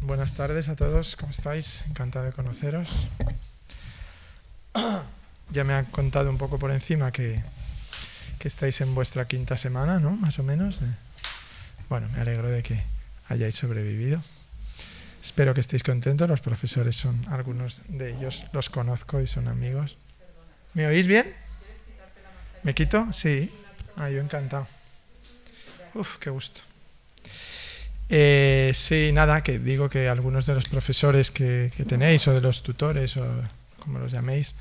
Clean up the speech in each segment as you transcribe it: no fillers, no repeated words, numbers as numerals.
Buenas tardes a todos, ¿cómo estáis? Encantado de conoceros. Ya me han contado un poco por encima que estáis en vuestra quinta semana, ¿no? Más o menos. Bueno, me alegro de que hayáis sobrevivido. Espero que estéis contentos. Los profesores son, algunos de ellos los conozco y son amigos. ¿Me oís bien? ¿Me quito? Sí. Yo encantado. Uf, qué gusto. Sí, nada, que digo que algunos de los profesores que tenéis o de los tutores o como los llaméis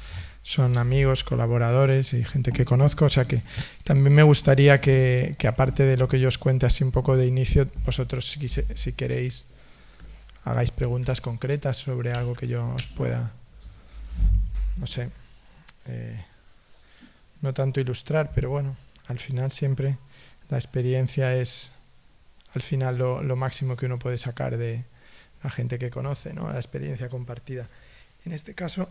son amigos, colaboradores y gente que conozco, o sea que también me gustaría que aparte de lo que yo os cuente así un poco de inicio, vosotros si queréis hagáis preguntas concretas sobre algo que yo os pueda, no sé, no tanto ilustrar, pero bueno, al final siempre la experiencia es al final lo máximo que uno puede sacar de la gente que conoce, ¿no? La experiencia compartida. En este caso,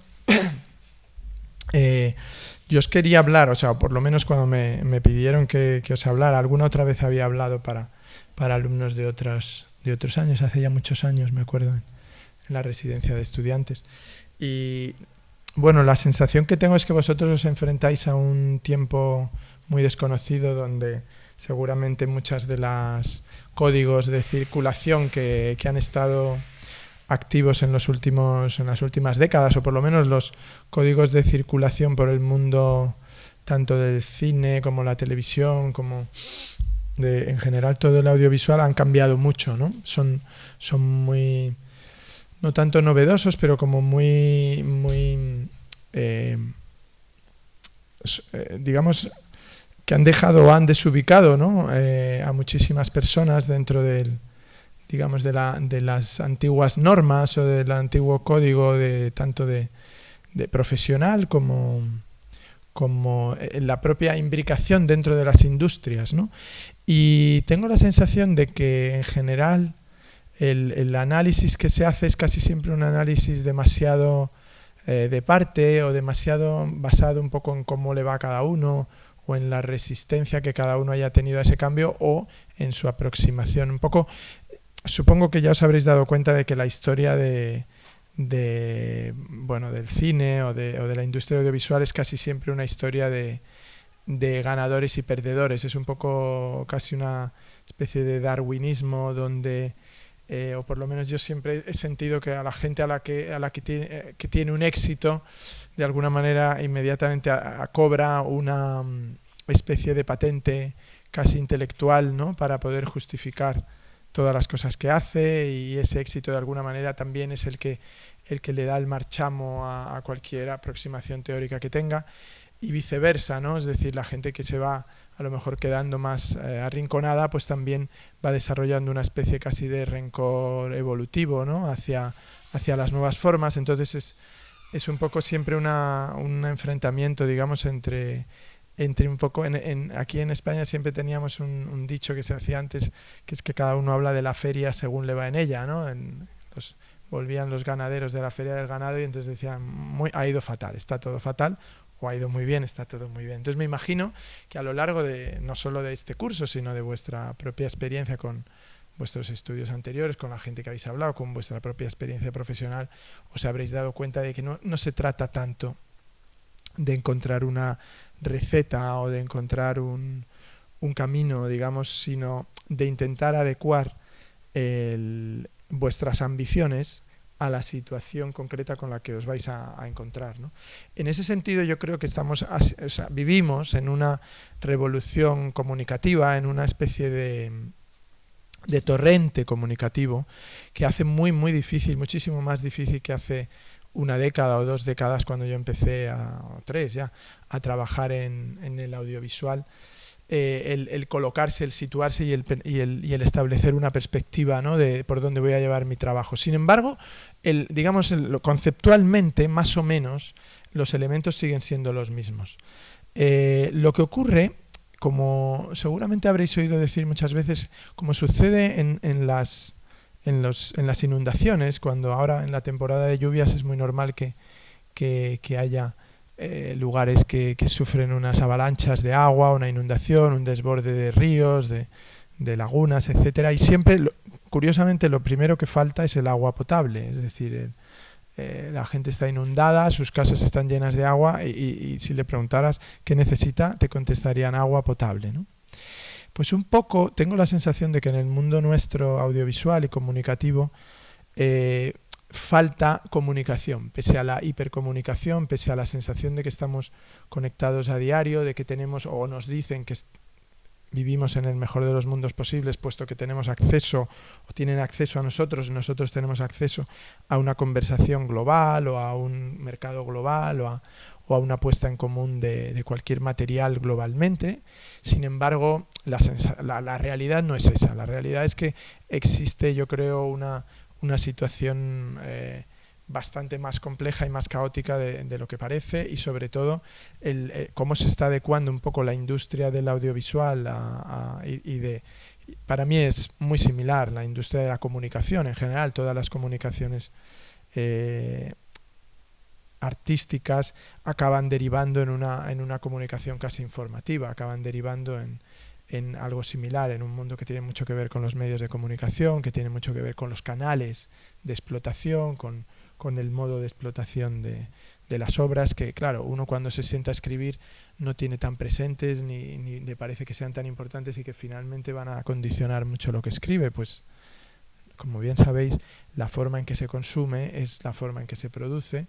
yo os quería hablar, o sea, por lo menos cuando me pidieron que os hablara, alguna otra vez había hablado para alumnos de otros años, hace ya muchos años, me acuerdo, en la residencia de estudiantes. Y bueno, la sensación que tengo es que vosotros os enfrentáis a un tiempo muy desconocido donde seguramente muchas de las códigos de circulación que han estado activos en las últimas décadas, o por lo menos los códigos de circulación por el mundo tanto del cine como la televisión, como en general todo el audiovisual han cambiado mucho, ¿no? Son muy, no tanto novedosos, pero como muy digamos que han dejado o han desubicado, ¿no? A muchísimas personas dentro digamos de las antiguas normas o del antiguo código tanto de profesional como en la propia imbricación dentro de las industrias, ¿no? Y tengo la sensación de que en general el análisis que se hace es casi siempre un análisis demasiado de parte o demasiado basado un poco en cómo le va a cada uno o en la resistencia que cada uno haya tenido a ese cambio o en su aproximación. Un poco, supongo que ya os habréis dado cuenta de que la historia del cine o de la industria audiovisual es casi siempre una historia de ganadores y perdedores. Es un poco casi una especie de darwinismo donde o por lo menos yo siempre he sentido que a la gente que tiene un éxito de alguna manera inmediatamente cobra una especie de patente casi intelectual, ¿no? Para poder justificar todas las cosas que hace, y ese éxito de alguna manera también es el que le da el marchamo a cualquier aproximación teórica que tenga, y viceversa, ¿no? Es decir, la gente que se va a lo mejor quedando más arrinconada, pues también va desarrollando una especie casi de rencor evolutivo, ¿no? hacia las nuevas formas. Entonces es un poco siempre un enfrentamiento, digamos, entre un poco aquí en España siempre teníamos un dicho que se hacía antes, que es que cada uno habla de la feria según le va en ella, ¿no? Volvían los ganaderos de la feria del ganado y entonces decían, ha ido fatal, está todo fatal, o ha ido muy bien, está todo muy bien. Entonces me imagino que a lo largo no solo de este curso, sino de vuestra propia experiencia con vuestros estudios anteriores, con la gente que habéis hablado, con vuestra propia experiencia profesional, os habréis dado cuenta de que no se trata tanto de encontrar una receta o de encontrar un camino, digamos, sino de intentar adecuar vuestras ambiciones a la situación concreta con la que os vais a encontrar, ¿no? En ese sentido yo creo que vivimos en una revolución comunicativa, en una especie de torrente comunicativo que hace muy, muy difícil, muchísimo más difícil que hace una década o 2 décadas cuando yo empecé, o 3 ya, a trabajar en el audiovisual, el colocarse, el situarse y el establecer una perspectiva, ¿no? De por dónde voy a llevar mi trabajo. Sin embargo, conceptualmente, más o menos, los elementos siguen siendo los mismos. Lo que ocurre, como seguramente habréis oído decir muchas veces, como sucede en las inundaciones, cuando ahora en la temporada de lluvias es muy normal que haya lugares que sufren unas avalanchas de agua, una inundación, un desborde de ríos, de lagunas, etcétera, y siempre curiosamente lo primero que falta es el agua potable, es decir, la gente está inundada, sus casas están llenas de agua y si le preguntaras qué necesita, te contestarían agua potable, ¿no? Pues un poco tengo la sensación de que en el mundo nuestro audiovisual y comunicativo falta comunicación, pese a la hipercomunicación, pese a la sensación de que estamos conectados a diario, de que tenemos o nos dicen que vivimos en el mejor de los mundos posibles, puesto que tenemos acceso o tienen acceso a nosotros y nosotros tenemos acceso a una conversación global o a un mercado global o a una puesta en común de cualquier material globalmente. Sin embargo, la realidad no es esa. La realidad es que existe, yo creo, una situación bastante más compleja y más caótica de lo que parece, y sobre todo cómo se está adecuando un poco la industria del audiovisual para mí es muy similar la industria de la comunicación en general. Todas las comunicaciones artísticas acaban derivando en una comunicación casi informativa, acaban derivando en algo similar, en un mundo que tiene mucho que ver con los medios de comunicación, que tiene mucho que ver con los canales de explotación, con el modo de explotación de las obras, que claro, uno cuando se sienta a escribir no tiene tan presentes ni le parece que sean tan importantes y que finalmente van a condicionar mucho lo que escribe. Pues como bien sabéis, la forma en que se consume es la forma en que se produce,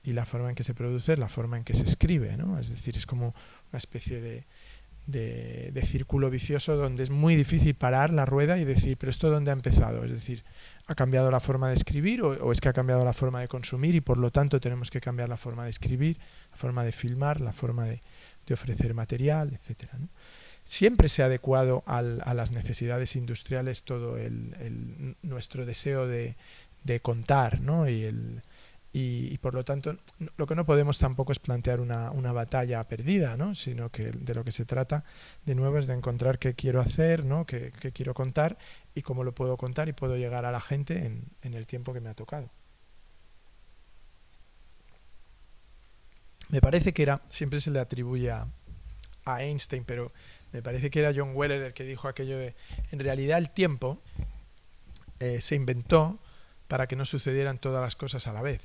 y la forma en que se produce es la forma en que se escribe, ¿no? Es decir, es como una especie de círculo vicioso donde es muy difícil parar la rueda y decir, pero ¿esto dónde ha empezado? Es decir, ¿ha cambiado la forma de escribir o es que ha cambiado la forma de consumir y por lo tanto tenemos que cambiar la forma de escribir, la forma de filmar, la forma de ofrecer material, etcétera, ¿no? Siempre se ha adecuado a las necesidades industriales todo nuestro deseo de contar, ¿no? Y por lo tanto, lo que no podemos tampoco es plantear una batalla perdida, ¿no? Sino que de lo que se trata, de nuevo, es de encontrar qué quiero hacer, ¿no? Qué quiero contar y cómo lo puedo contar y puedo llegar a la gente en el tiempo que me ha tocado. Me parece que siempre se le atribuye a Einstein, pero me parece que era John Wheeler el que dijo aquello de, en realidad el tiempo se inventó para que no sucedieran todas las cosas a la vez.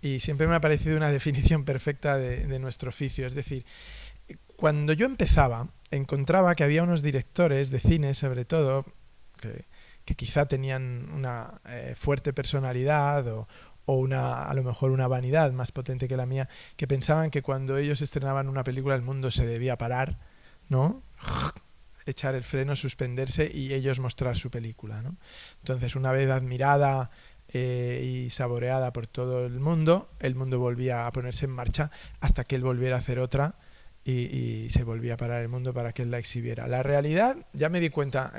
Y siempre me ha parecido una definición perfecta de nuestro oficio. Es decir, cuando yo empezaba, encontraba que había unos directores de cine, sobre todo, que quizá tenían una fuerte personalidad o a lo mejor una vanidad más potente que la mía, que pensaban que cuando ellos estrenaban una película el mundo se debía parar, ¿no? Echar el freno, suspenderse y ellos mostrar su película, ¿no? Entonces, una vez admirada y saboreada por todo el mundo volvía a ponerse en marcha hasta que él volviera a hacer otra y se volvía a parar el mundo para que él la exhibiera. La realidad, ya me di cuenta,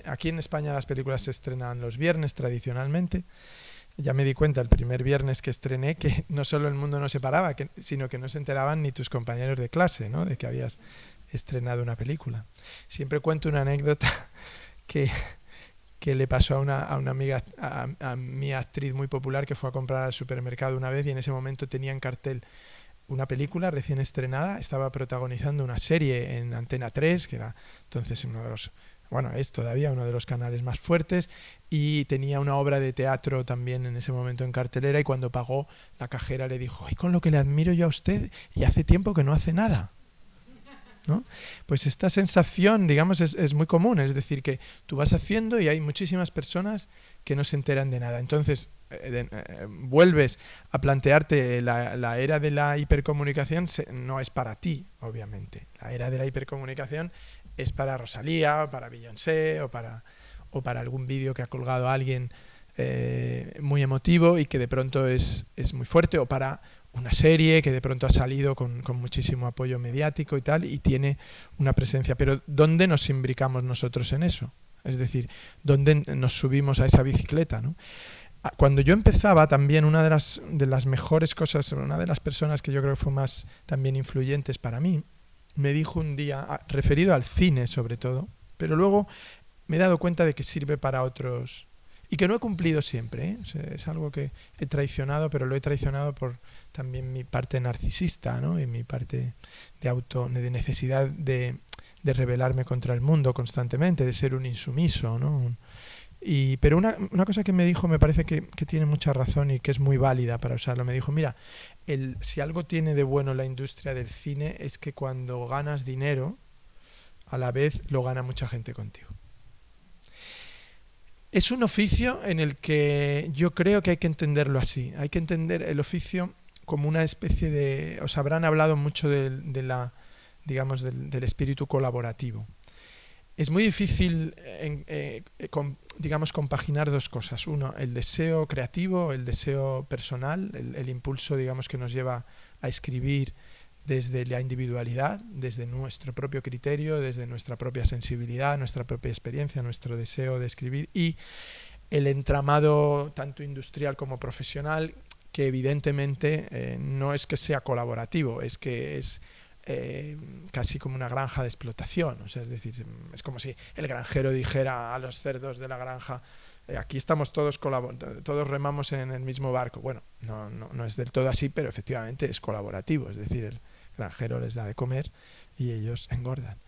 aquí en España las películas se estrenan los viernes tradicionalmente. Ya me di cuenta el primer viernes que estrené que no solo el mundo no se paraba, sino que no se enteraban ni tus compañeros de clase, ¿no? De que habías estrenado una película. Siempre cuento una anécdota que le pasó a una amiga, a mi actriz muy popular, que fue a comprar al supermercado una vez y en ese momento tenía en cartel una película recién estrenada, estaba protagonizando una serie en Antena 3, que era entonces es todavía uno de los canales más fuertes, y tenía una obra de teatro también en ese momento en cartelera, y cuando pagó la cajera le dijo, ¡ay, con lo que le admiro yo a usted! Y hace tiempo que no hace nada, ¿no? Pues esta sensación, digamos, es muy común, es decir, que tú vas haciendo y hay muchísimas personas que no se enteran de nada. Entonces, vuelves a plantearte la era de la hipercomunicación, no es para ti, obviamente. La era de la hipercomunicación es para Rosalía, o para Beyoncé, o para algún vídeo que ha colgado alguien muy emotivo y que de pronto es muy fuerte, o para una serie que de pronto ha salido con muchísimo apoyo mediático y tal, y tiene una presencia. Pero ¿dónde nos imbricamos nosotros en eso? Es decir, ¿dónde nos subimos a esa bicicleta, ¿no? Cuando yo empezaba también, una de las mejores cosas, una de las personas que yo creo que fue más también influyentes para mí, me dijo un día, referido al cine sobre todo, pero luego me he dado cuenta de que sirve para otros y que no he cumplido siempre, ¿eh? O sea, es algo que he traicionado, pero lo he traicionado por también mi parte narcisista, ¿no? Y mi parte de necesidad de de rebelarme contra el mundo constantemente, de ser un insumiso, ¿no? Pero una cosa que me dijo me parece que tiene mucha razón y que es muy válida para usarlo. Me dijo, mira, si algo tiene de bueno la industria del cine es que cuando ganas dinero, a la vez lo gana mucha gente contigo. Es un oficio en el que yo creo que hay que entenderlo así. Hay que entender el oficio como una especie de... Os habrán hablado mucho digamos, del espíritu colaborativo. Es muy difícil, digamos, compaginar dos cosas. Uno, el deseo creativo, el deseo personal, el impulso, digamos, que nos lleva a escribir desde la individualidad, desde nuestro propio criterio, desde nuestra propia sensibilidad, nuestra propia experiencia, nuestro deseo de escribir, y el entramado tanto industrial como profesional, que evidentemente no es que sea colaborativo, es que es casi como una granja de explotación. O sea, es decir, es como si el granjero dijera a los cerdos de la granja, aquí estamos todos remamos en el mismo barco. Bueno, no es del todo así, pero efectivamente es colaborativo. Es decir, el granjero les da de comer y ellos engordan.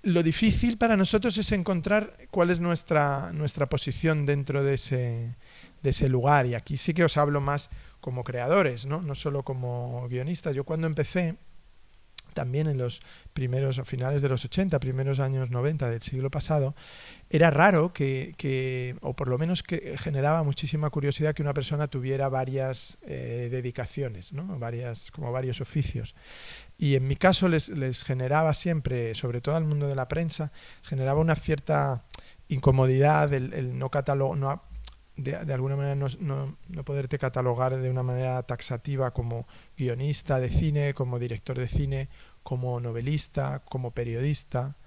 Lo difícil para nosotros es encontrar cuál es nuestra posición dentro de ese lugar. Y aquí sí que os hablo más como creadores, no solo como guionistas. Yo cuando empecé, también en los primeros, a finales de los 80, primeros años 90 del siglo pasado, era raro o por lo menos que generaba muchísima curiosidad que una persona tuviera varias dedicaciones, ¿no? Como varios oficios. Y en mi caso les generaba siempre, sobre todo al mundo de la prensa, generaba una cierta incomodidad el no catalogar, de alguna manera no poderte catalogar de una manera taxativa como guionista de cine, como director de cine, como novelista, como periodista,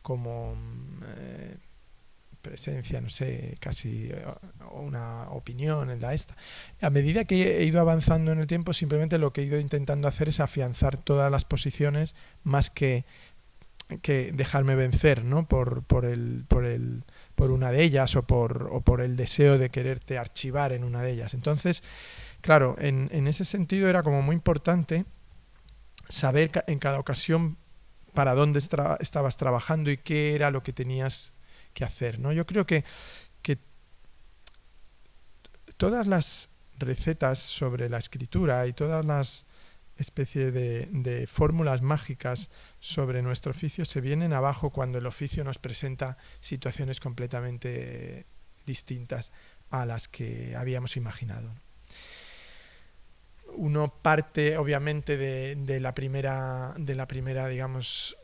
como presencia, no sé, casi una opinión en la esta. A medida que he ido avanzando en el tiempo, simplemente lo que he ido intentando hacer es afianzar todas las posiciones más que dejarme vencer, ¿no? por una de ellas o por el deseo de quererte archivar en una de ellas. Entonces, claro, en ese sentido era como muy importante saber en cada ocasión para dónde estabas trabajando y qué era lo que tenías que hacer, ¿no? Yo creo que todas las recetas sobre la escritura y todas las especies de fórmulas mágicas sobre nuestro oficio se vienen abajo cuando el oficio nos presenta situaciones completamente distintas a las que habíamos imaginado. Uno parte obviamente de la primera digamos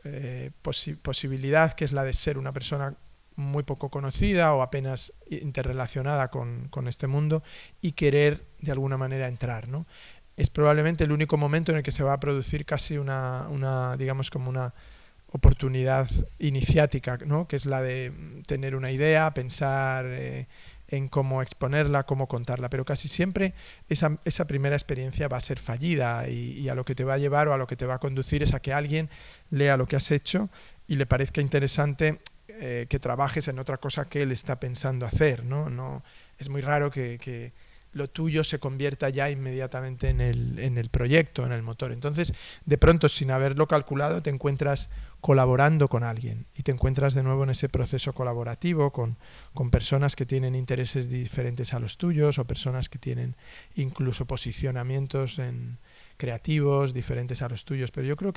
posibilidad, que es la de ser una persona muy poco conocida o apenas interrelacionada con este mundo y querer de alguna manera entrar, ¿no? Es probablemente el único momento en el que se va a producir casi una digamos como una oportunidad iniciática, ¿no? Que es la de tener una idea, pensar en cómo exponerla, cómo contarla, pero casi siempre esa primera experiencia va a ser fallida y a lo que te va a llevar o a lo que te va a conducir es a que alguien lea lo que has hecho y le parezca interesante que trabajes en otra cosa que él está pensando hacer, ¿no? Es muy raro que lo tuyo se convierta ya inmediatamente en el proyecto, en el motor. Entonces, de pronto, sin haberlo calculado, te encuentras colaborando con alguien y te encuentras de nuevo en ese proceso colaborativo con personas que tienen intereses diferentes a los tuyos o personas que tienen incluso posicionamientos creativos diferentes a los tuyos. Pero yo creo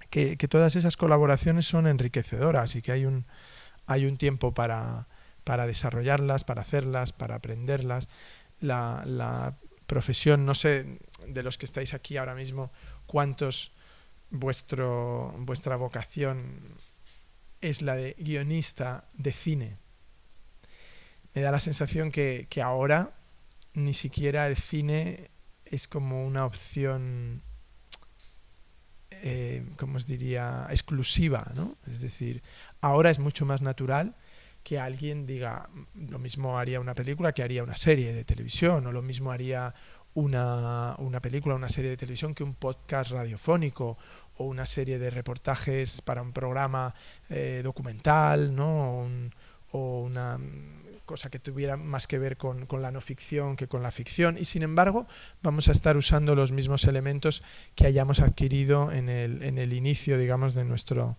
que todas esas colaboraciones son enriquecedoras y que hay un tiempo para desarrollarlas, para hacerlas, para aprenderlas. La profesión, no sé, de los que estáis aquí ahora mismo, cuántos vuestra vocación es la de guionista de cine. Me da la sensación que ahora ni siquiera el cine es como una opción, ¿cómo os diría?, exclusiva, ¿no? Es decir, ahora es mucho más natural que alguien diga, lo mismo haría una película que haría una serie de televisión, o lo mismo haría una película, una serie de televisión que un podcast radiofónico, o una serie de reportajes para un programa documental, ¿no? cosa que tuviera más que ver con la no ficción que con la ficción, y sin embargo vamos a estar usando los mismos elementos que hayamos adquirido en el inicio, digamos, de nuestro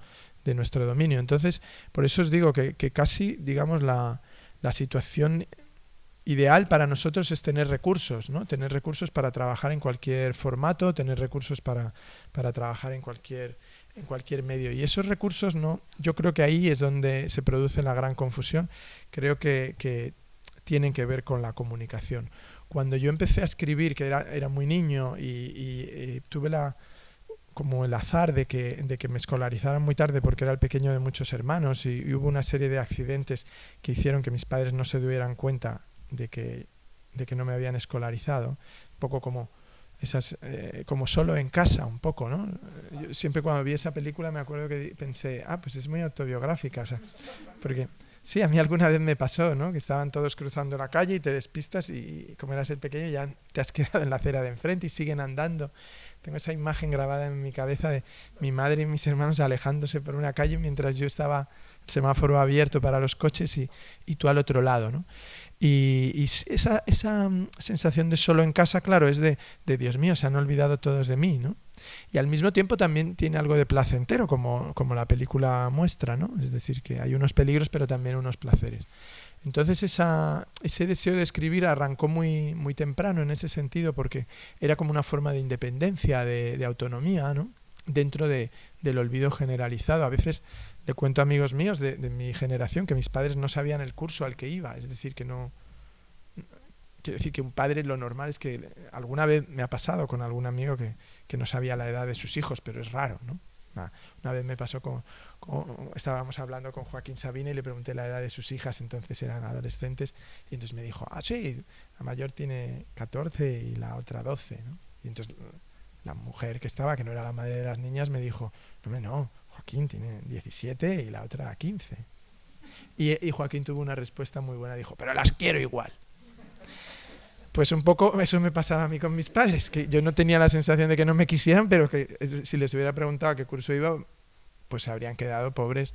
dominio. Entonces, por eso os digo que casi, digamos, la situación ideal para nosotros es tener recursos, ¿no? Tener recursos para trabajar en cualquier formato, tener recursos para trabajar en cualquier medio. Y esos recursos, no, yo creo que ahí es donde se produce la gran confusión. Creo que tienen que ver con la comunicación. Cuando yo empecé a escribir, que era muy niño y tuve como el azar de que me escolarizaran muy tarde porque era el pequeño de muchos hermanos y hubo una serie de accidentes que hicieron que mis padres no se dieran cuenta de que no me habían escolarizado, un poco como como Solo en casa, un poco, ¿no? Yo siempre cuando vi esa película me acuerdo que pensé, pues es muy autobiográfica, o sea, porque sí, a mí alguna vez me pasó, ¿no? Que estaban todos cruzando la calle y te despistas y como eras el pequeño ya te has quedado en la acera de enfrente y siguen andando. Tengo esa imagen grabada en mi cabeza de mi madre y mis hermanos alejándose por una calle mientras yo estaba el semáforo abierto para los coches y tú al otro lado, ¿no? Y esa sensación de solo en casa, claro, es de Dios mío, se han olvidado todos de mí, ¿no? Y al mismo tiempo también tiene algo de placentero, como la película muestra, ¿no? Es decir, que hay unos peligros, pero también unos placeres. Entonces ese deseo de escribir arrancó muy, muy temprano en ese sentido, porque era como una forma de independencia, de autonomía, ¿no? Dentro del olvido generalizado. A veces le cuento a amigos míos de mi generación que mis padres no sabían el curso al que iba, es decir, que no... Quiero decir que un padre, lo normal es que alguna vez me ha pasado con algún amigo que no sabía la edad de sus hijos, pero es raro, ¿no? Una vez me pasó estábamos hablando con Joaquín Sabina y le pregunté la edad de sus hijas, entonces eran adolescentes, y entonces me dijo, sí, la mayor tiene 14 y la otra 12, ¿no? Y entonces la mujer que estaba, que no era la madre de las niñas, me dijo, no, Joaquín tiene 17 y la otra 15. Y Joaquín tuvo una respuesta muy buena, dijo, pero las quiero igual. Pues un poco eso me pasaba a mí con mis padres, que yo no tenía la sensación de que no me quisieran, pero que si les hubiera preguntado a qué curso iba, pues se habrían quedado pobres.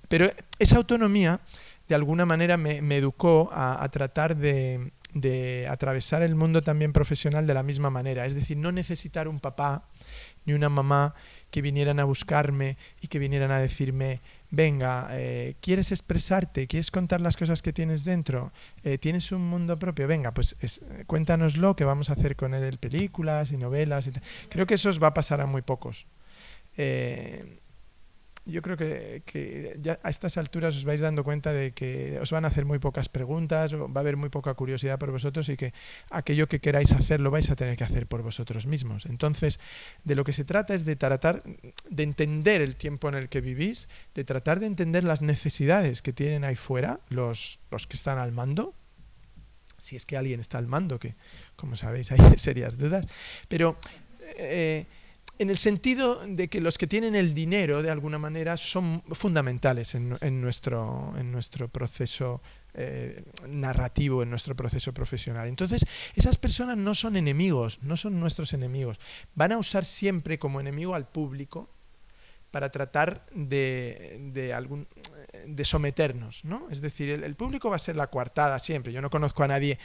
Pero esa autonomía, de alguna manera, me educó a tratar de atravesar el mundo también profesional de la misma manera. Es decir, no necesitar un papá ni una mamá que vinieran a buscarme y que vinieran a decirme, venga, ¿quieres expresarte? ¿Quieres contar las cosas que tienes dentro? ¿Tienes un mundo propio? Venga, pues cuéntanoslo, que vamos a hacer con él películas y novelas. Creo que eso os va a pasar a muy pocos. Yo creo que ya a estas alturas os vais dando cuenta de que os van a hacer muy pocas preguntas, va a haber muy poca curiosidad por vosotros y que aquello que queráis hacer lo vais a tener que hacer por vosotros mismos. Entonces, de lo que se trata es de tratar de entender el tiempo en el que vivís, de tratar de entender las necesidades que tienen ahí fuera los que están al mando, si es que alguien está al mando, que como sabéis hay serias dudas, pero... en el sentido de que los que tienen el dinero, de alguna manera, son fundamentales en nuestro proceso narrativo, en nuestro proceso profesional. Entonces, esas personas no son enemigos, no son nuestros enemigos. Van a usar siempre como enemigo al público para tratar de someternos, ¿no? Es decir, el público va a ser la coartada siempre. Yo no conozco a nadie,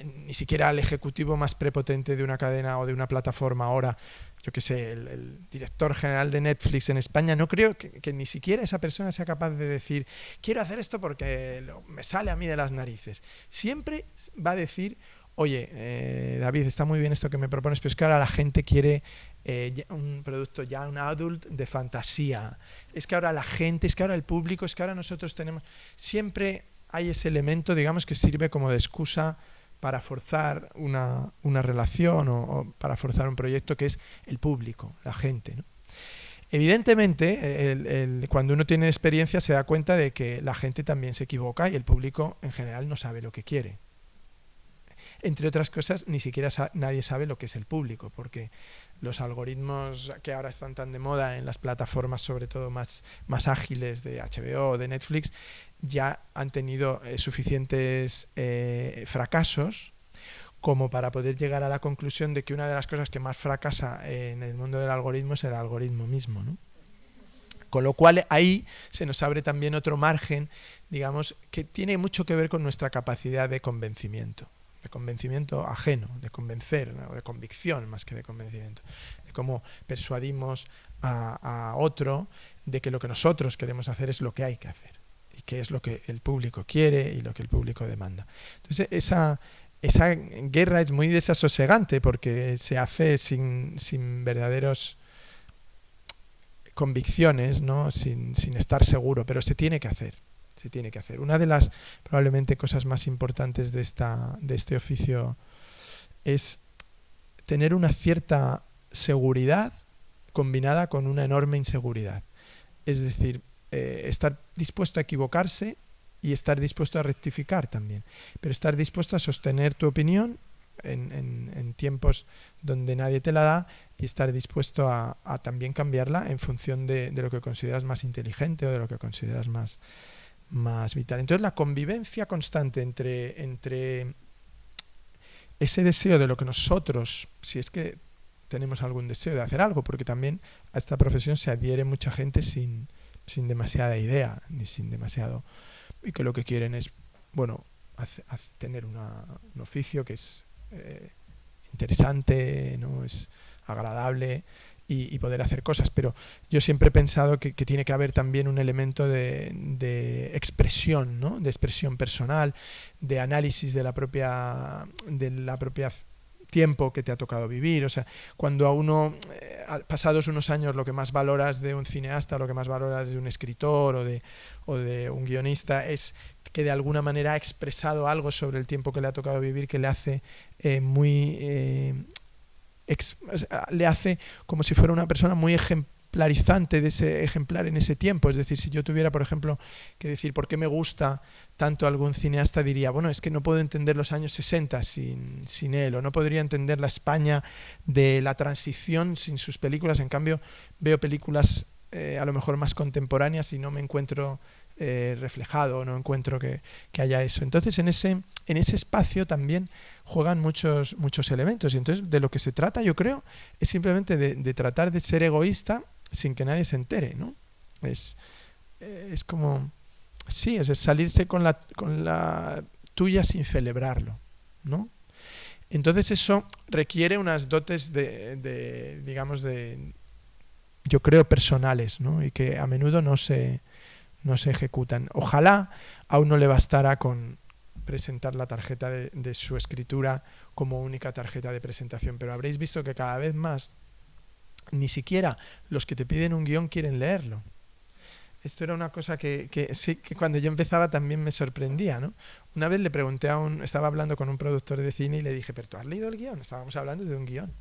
ni siquiera al ejecutivo más prepotente de una cadena o de una plataforma ahora, yo qué sé, el director general de Netflix en España, no creo que ni siquiera esa persona sea capaz de decir, quiero hacer esto porque me sale a mí de las narices. Siempre va a decir, oye, David, está muy bien esto que me propones, pero es que ahora la gente quiere un producto ya, un adult de fantasía. Es que ahora la gente, es que ahora el público, es que ahora nosotros tenemos... Siempre hay ese elemento, digamos, que sirve como de excusa para forzar una relación o para forzar un proyecto, que es el público, la gente, ¿no? Evidentemente, cuando uno tiene experiencia se da cuenta de que la gente también se equivoca y el público en general no sabe lo que quiere. Entre otras cosas, ni siquiera nadie sabe lo que es el público, porque los algoritmos que ahora están tan de moda en las plataformas, sobre todo más ágiles de HBO o de Netflix, ya han tenido suficientes fracasos como para poder llegar a la conclusión de que una de las cosas que más fracasa en el mundo del algoritmo es el algoritmo mismo, ¿no? Con lo cual ahí se nos abre también otro margen, digamos, que tiene mucho que ver con nuestra capacidad de convencimiento ajeno, de convencer, ¿no? De convicción más que de convencimiento, de cómo persuadimos a otro de que lo que nosotros queremos hacer es lo que hay que hacer y que es lo que el público quiere y lo que el público demanda. Entonces esa guerra es muy desasosegante porque se hace sin verdaderos convicciones, ¿no? sin estar seguro, pero se tiene que hacer. Se tiene que hacer. Una de las probablemente cosas más importantes de este oficio es tener una cierta seguridad combinada con una enorme inseguridad. Es decir, estar dispuesto a equivocarse y estar dispuesto a rectificar también, pero estar dispuesto a sostener tu opinión en tiempos donde nadie te la da y estar dispuesto a también cambiarla en función de lo que consideras más inteligente o de lo que consideras más vital. Entonces la convivencia constante entre ese deseo de lo que nosotros, si es que tenemos algún deseo de hacer algo, porque también a esta profesión se adhiere mucha gente sin demasiada idea, ni sin demasiado, y que lo que quieren es, bueno, tener un oficio que es interesante, ¿no? Es agradable, y poder hacer cosas, pero yo siempre he pensado que tiene que haber también un elemento de expresión, ¿no? De expresión personal, de análisis de la propia tiempo que te ha tocado vivir. O sea, cuando a uno, pasados unos años, lo que más valoras de un cineasta, lo que más valoras de un escritor o de un guionista es que de alguna manera ha expresado algo sobre el tiempo que le ha tocado vivir que le hace le hace como si fuera una persona muy ejemplarizante de ese ejemplar en ese tiempo. Es decir, si yo tuviera, por ejemplo, que decir por qué me gusta tanto algún cineasta, diría, bueno, es que no puedo entender los años 60 sin él, o no podría entender la España de la transición sin sus películas. En cambio, veo películas a lo mejor más contemporáneas y no me encuentro reflejado, no encuentro que haya eso. Entonces en ese espacio también juegan muchos elementos, y entonces de lo que se trata, yo creo, es simplemente de tratar de ser egoísta sin que nadie se entere, ¿no? Es como, sí, es salirse con la tuya sin celebrarlo, ¿no? Entonces eso requiere unas dotes digamos, yo creo, personales, ¿no? Y que a menudo no se ejecutan. Ojalá a uno le bastara con presentar la tarjeta de su escritura como única tarjeta de presentación, pero habréis visto que cada vez más ni siquiera los que te piden un guión quieren leerlo. Esto era una cosa que sí, que cuando yo empezaba también me sorprendía, ¿no? Una vez le pregunté estaba hablando con un productor de cine y le dije, ¿pero tú has leído el guión? Estábamos hablando de un guión.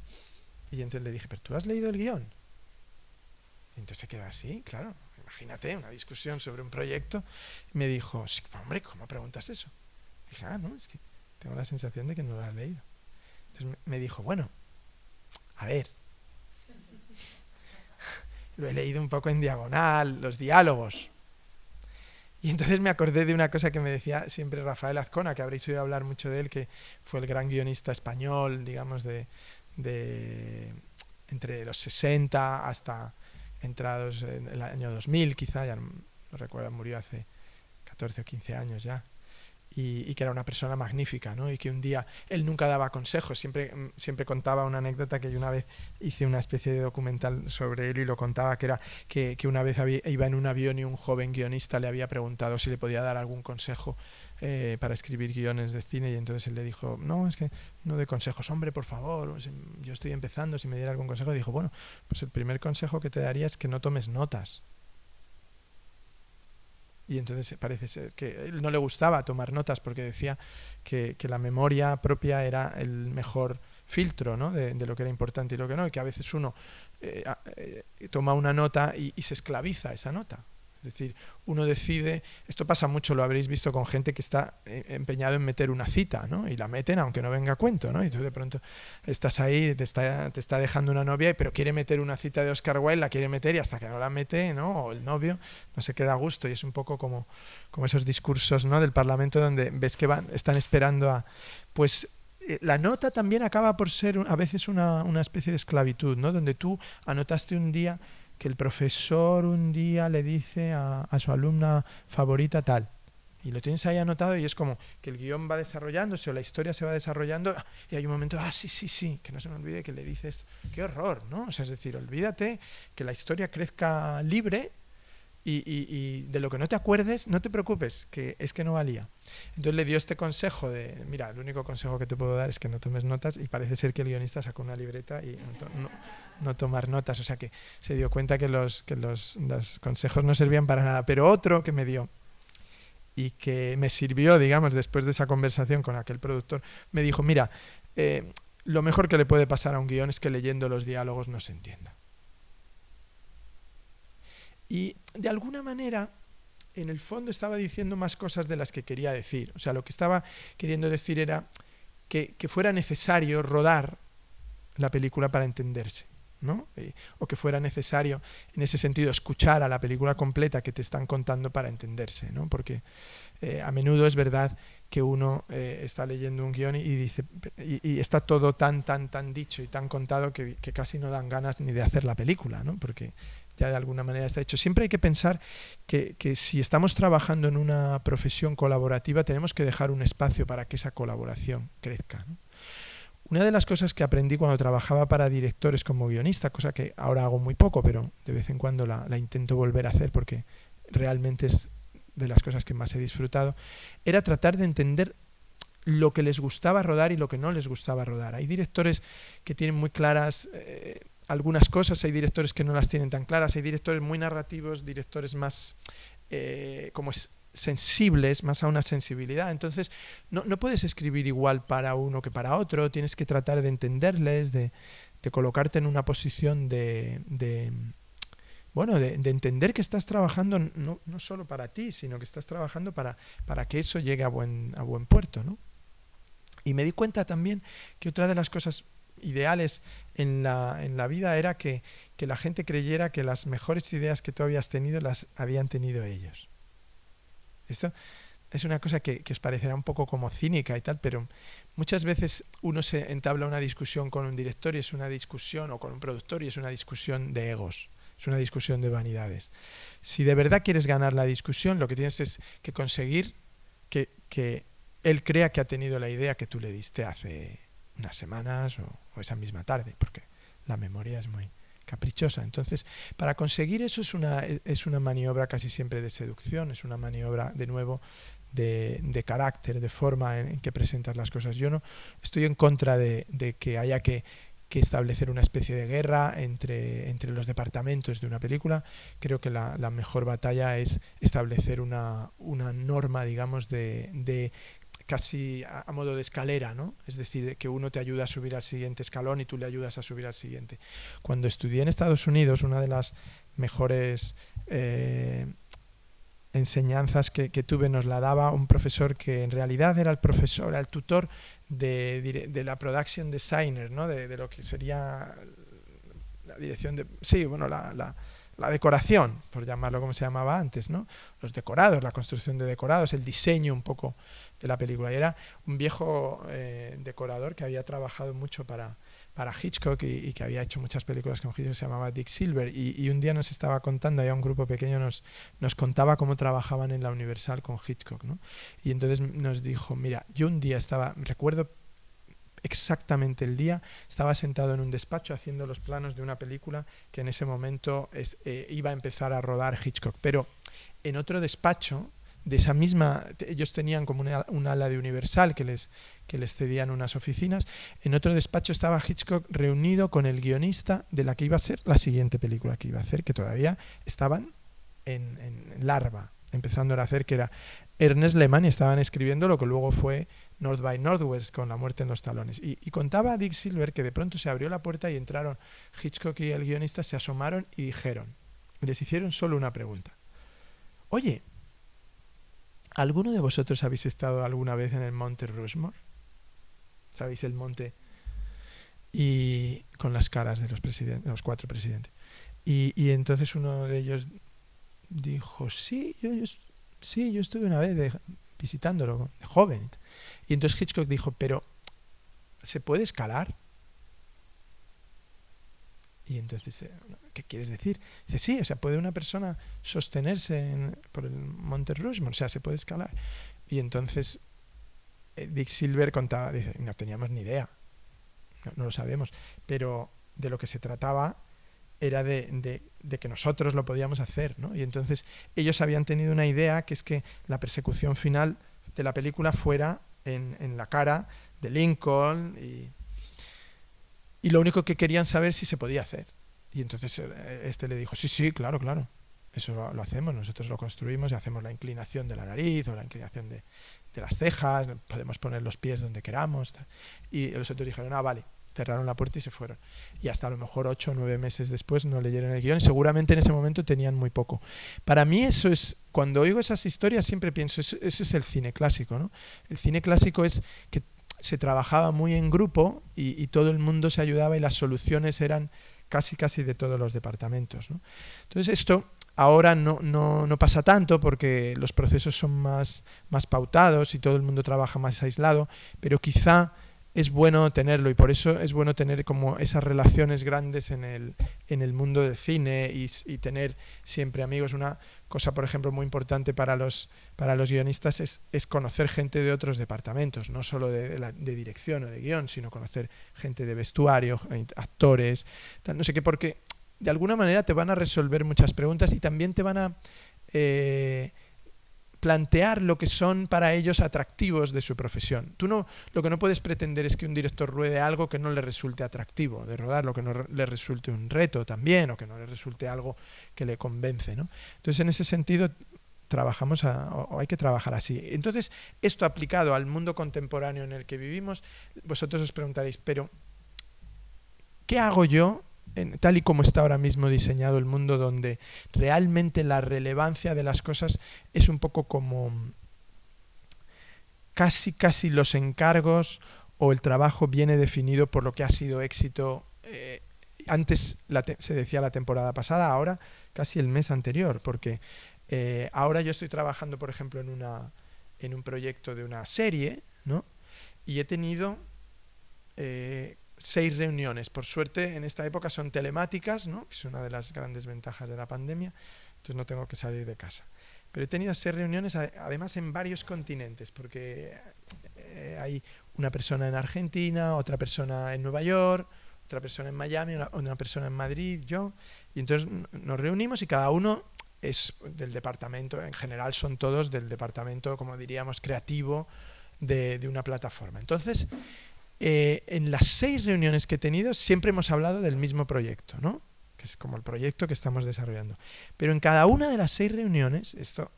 Y entonces le dije, ¿pero tú has leído el guión? Y entonces se quedó así, claro. Imagínate, una discusión sobre un proyecto. Me dijo, sí, hombre, ¿cómo preguntas eso? Dije, no, es que tengo la sensación de que no lo has leído. Entonces me dijo, bueno, a ver, lo he leído un poco en diagonal, los diálogos. Y entonces me acordé de una cosa que me decía siempre Rafael Azcona, que habréis oído hablar mucho de él, que fue el gran guionista español, digamos, de entre los 60 hasta entrados en el año 2000, quizá, ya no recuerdo, murió hace 14 o 15 años ya. Y que era una persona magnífica, ¿no? Y que un día él nunca daba consejos, siempre contaba una anécdota, que yo una vez hice una especie de documental sobre él y lo contaba, que era que una vez iba en un avión y un joven guionista le había preguntado si le podía dar algún consejo para escribir guiones de cine, y entonces él le dijo, no, es que no doy consejos, hombre, por favor, yo estoy empezando, si me diera algún consejo. Dijo, bueno, pues el primer consejo que te daría es que no tomes notas. Y entonces parece ser que a él no le gustaba tomar notas porque decía que la memoria propia era el mejor filtro, ¿no? de lo que era importante y lo que no, y que a veces uno toma una nota y se esclaviza a esa nota. Es decir, uno decide, esto pasa mucho, lo habréis visto con gente que está empeñado en meter una cita, ¿no? Y la meten aunque no venga a cuento, ¿no? Y tú de pronto estás ahí, te está dejando una novia, pero quiere meter una cita de Oscar Wilde, la quiere meter, y hasta que no la mete, ¿no? O el novio, no se queda a gusto. Y es un poco como esos discursos, ¿no? Del Parlamento donde ves que están esperando a... Pues la nota también acaba por ser a veces una especie de esclavitud, ¿no? Donde tú anotaste un día que el profesor un día le dice a su alumna favorita tal. Y lo tienes ahí anotado y es como que el guión va desarrollándose o la historia se va desarrollando y hay un momento, sí, que no se me olvide que le dices, qué horror, ¿no? O sea, es decir, olvídate que la historia crezca libre y de lo que no te acuerdes, no te preocupes, que es que no valía. Entonces le dio este consejo de, mira, el único consejo que te puedo dar es que no tomes notas, y parece ser que el guionista sacó una libreta y no tomar notas, o sea que se dio cuenta que los consejos no servían para nada. Pero otro que me dio y que me sirvió, digamos, después de esa conversación con aquel productor, me dijo, mira, lo mejor que le puede pasar a un guión es que leyendo los diálogos no se entienda. Y de alguna manera, en el fondo estaba diciendo más cosas de las que quería decir. O sea, lo que estaba queriendo decir era que fuera necesario rodar la película para entenderse, ¿no? O que fuera necesario, en ese sentido, escuchar a la película completa que te están contando para entenderse, ¿no? Porque a menudo es verdad que uno está leyendo un guión y dice y está todo tan dicho y tan contado que casi no dan ganas ni de hacer la película, ¿no? Porque ya de alguna manera está hecho. Siempre hay que pensar que si estamos trabajando en una profesión colaborativa tenemos que dejar un espacio para que esa colaboración crezca, ¿no? Una de las cosas que aprendí cuando trabajaba para directores como guionista, cosa que ahora hago muy poco, pero de vez en cuando la intento volver a hacer porque realmente es de las cosas que más he disfrutado, era tratar de entender lo que les gustaba rodar y lo que no les gustaba rodar. Hay directores que tienen muy claras algunas cosas, hay directores que no las tienen tan claras, hay directores muy narrativos, directores más como sensibles, más a una sensibilidad. Entonces no puedes escribir igual para uno que para otro, tienes que tratar de entenderles, de colocarte en una posición de entender que estás trabajando no solo para ti, sino que estás trabajando para que eso llegue a buen puerto, ¿no? Y me di cuenta también que otra de las cosas ideales en la vida era que la gente creyera que las mejores ideas que tú habías tenido las habían tenido ellos. Esto es una cosa que os parecerá un poco como cínica y tal, pero muchas veces uno se entabla una discusión con un director y es una discusión, o con un productor y es una discusión de egos, es una discusión de vanidades. Si de verdad quieres ganar la discusión, lo que tienes es que conseguir que él crea que ha tenido la idea que tú le diste hace unas semanas o esa misma tarde, porque la memoria es muy caprichosa. Entonces, para conseguir eso es una maniobra casi siempre de seducción, es una maniobra, de nuevo, de carácter, de forma en que presentas las cosas. Yo no estoy en contra de que haya que establecer una especie de guerra entre los departamentos de una película. Creo que la mejor batalla es establecer una norma, digamos, de casi a modo de escalera, ¿no? Es decir, que uno te ayuda a subir al siguiente escalón y tú le ayudas a subir al siguiente. Cuando estudié en Estados Unidos, una de las mejores enseñanzas que tuve nos la daba un profesor que en realidad era el tutor de la production designer, ¿no? De lo que sería la dirección de... Sí, bueno, la decoración, por llamarlo como se llamaba antes, ¿no? Los decorados, la construcción de decorados, el diseño un poco de la película. Y era un viejo decorador que había trabajado mucho para Hitchcock y que había hecho muchas películas con Hitchcock, se llamaba Dick Silver, y un día nos estaba contando, había un grupo pequeño, nos contaba cómo trabajaban en la Universal con Hitchcock, ¿no? Y entonces nos dijo, mira, yo un día recuerdo exactamente el día, estaba sentado en un despacho haciendo los planos de una película que en ese momento iba a empezar a rodar Hitchcock, pero en otro despacho de esa misma, ellos tenían como un ala de Universal que les cedían unas oficinas. En otro despacho estaba Hitchcock reunido con el guionista de la que iba a ser la siguiente película que iba a hacer, que todavía estaban en larva, empezando a hacer, que era Ernest Lehman, y estaban escribiendo lo que luego fue North by Northwest, con La muerte en los talones. Y contaba Dick Silver que de pronto se abrió la puerta y entraron Hitchcock y el guionista, se asomaron y les hicieron solo una pregunta. Oye, ¿alguno de vosotros habéis estado alguna vez en el monte Rushmore? ¿Sabéis el monte? Y con las caras de los 4 presidentes. Y entonces uno de ellos dijo, sí, yo estuve una vez visitándolo, de joven. Y entonces Hitchcock dijo, pero ¿se puede escalar? Y entonces, ¿qué quieres decir? Dice, sí, o sea, ¿puede una persona sostenerse por el Monte Rushmore? O sea, ¿se puede escalar? Y entonces Dick Silver contaba, dice, no teníamos ni idea, no lo sabemos, pero de lo que se trataba era de que nosotros lo podíamos hacer, ¿no? Y entonces ellos habían tenido una idea, que es que la persecución final de la película fuera en la cara de Lincoln, y lo único que querían saber si se podía hacer. Y entonces este le dijo, sí, claro, eso lo hacemos, nosotros lo construimos y hacemos la inclinación de la nariz o la inclinación de las cejas, podemos poner los pies donde queramos. Y los otros dijeron, vale, cerraron la puerta y se fueron. Y hasta a lo mejor 8 o 9 meses después no leyeron el guión, y seguramente en ese momento tenían muy poco. Para mí eso es, cuando oigo esas historias siempre pienso, eso es el cine clásico, ¿no? El cine clásico es que se trabajaba muy en grupo y todo el mundo se ayudaba y las soluciones eran casi de todos los departamentos, ¿no? Entonces esto ahora no pasa tanto porque los procesos son más pautados y todo el mundo trabaja más aislado, pero quizá es bueno tenerlo, y por eso es bueno tener como esas relaciones grandes en el mundo del cine y tener siempre amigos. Una cosa, por ejemplo, muy importante para los guionistas es conocer gente de otros departamentos, no solo de dirección o de guión, sino conocer gente de vestuario, actores, no sé qué, porque de alguna manera te van a resolver muchas preguntas y también te van a plantear lo que son para ellos atractivos de su profesión. Lo que no puedes pretender es que un director ruede algo que no le resulte atractivo de rodar, lo que no le resulte un reto también, o que no le resulte algo que le convence, ¿no? Entonces, en ese sentido, o hay que trabajar así. Entonces, esto aplicado al mundo contemporáneo en el que vivimos, vosotros os preguntaréis, pero ¿qué hago yo tal y como está ahora mismo diseñado el mundo, donde realmente la relevancia de las cosas es un poco como casi los encargos o el trabajo viene definido por lo que ha sido éxito? Antes se decía la temporada pasada, ahora casi el mes anterior, porque ahora yo estoy trabajando, por ejemplo, en un proyecto de una serie, ¿no? Y he tenido 6 reuniones. Por suerte, en esta época son telemáticas, ¿no? Que es una de las grandes ventajas de la pandemia, entonces no tengo que salir de casa. Pero he tenido 6 reuniones, además en varios continentes, porque hay una persona en Argentina, otra persona en Nueva York, otra persona en Miami, una persona en Madrid, yo, y entonces nos reunimos y cada uno es del departamento, en general son todos del departamento, como diríamos, creativo de una plataforma. Entonces, en las 6 reuniones que he tenido siempre hemos hablado del mismo proyecto, ¿no? Que es como el proyecto que estamos desarrollando. Pero en cada una de las 6 reuniones, esto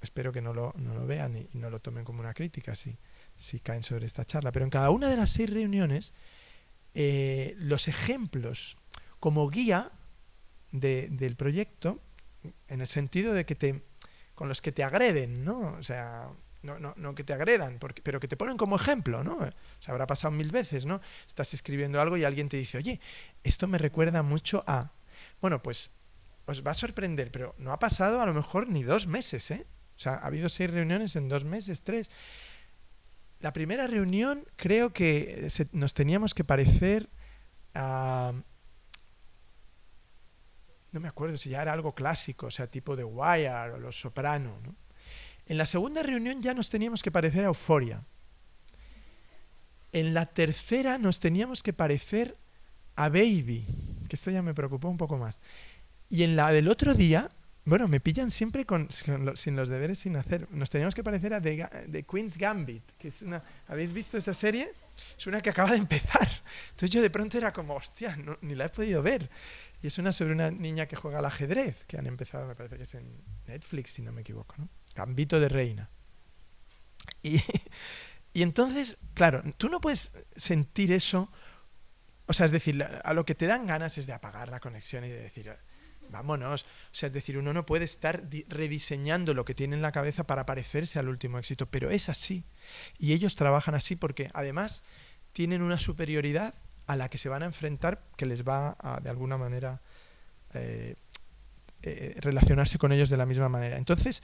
espero que no lo vean y no lo tomen como una crítica si caen sobre esta charla, pero en cada una de las 6 reuniones los ejemplos como guía del proyecto, en el sentido de que con los que te agreden, ¿no? O sea, no que te agredan, pero que te ponen como ejemplo, ¿no? Se habrá pasado 1000 veces, ¿no? Estás escribiendo algo y alguien te dice, oye, esto me recuerda mucho a... Bueno, pues os va a sorprender, pero no ha pasado a lo mejor ni 2 meses, ¿eh? O sea, ha habido 6 reuniones en 2 meses, 3. La primera reunión creo que nos teníamos que parecer a... No me acuerdo si ya era algo clásico, o sea, tipo de Wire o Los Soprano, ¿no? En la segunda reunión ya nos teníamos que parecer a Euphoria. En la tercera nos teníamos que parecer a Baby, que esto ya me preocupó un poco más. Y en la del otro día, bueno, me pillan siempre sin los deberes sin hacer. Nos teníamos que parecer a The Queen's Gambit, que es una... ¿Habéis visto esa serie? Es una que acaba de empezar. Entonces yo de pronto era como, hostia, ni la he podido ver. Y es una sobre una niña que juega al ajedrez, que han empezado, me parece que es en Netflix, si no me equivoco, ¿no? Gambito de reina. Y entonces, claro, tú no puedes sentir eso, o sea, es decir, a lo que te dan ganas es de apagar la conexión y de decir, vámonos. O sea, es decir, uno no puede estar rediseñando lo que tiene en la cabeza para parecerse al último éxito, pero es así. Y ellos trabajan así porque además tienen una superioridad a la que se van a enfrentar, que les va a, de alguna manera, relacionarse con ellos de la misma manera. Entonces,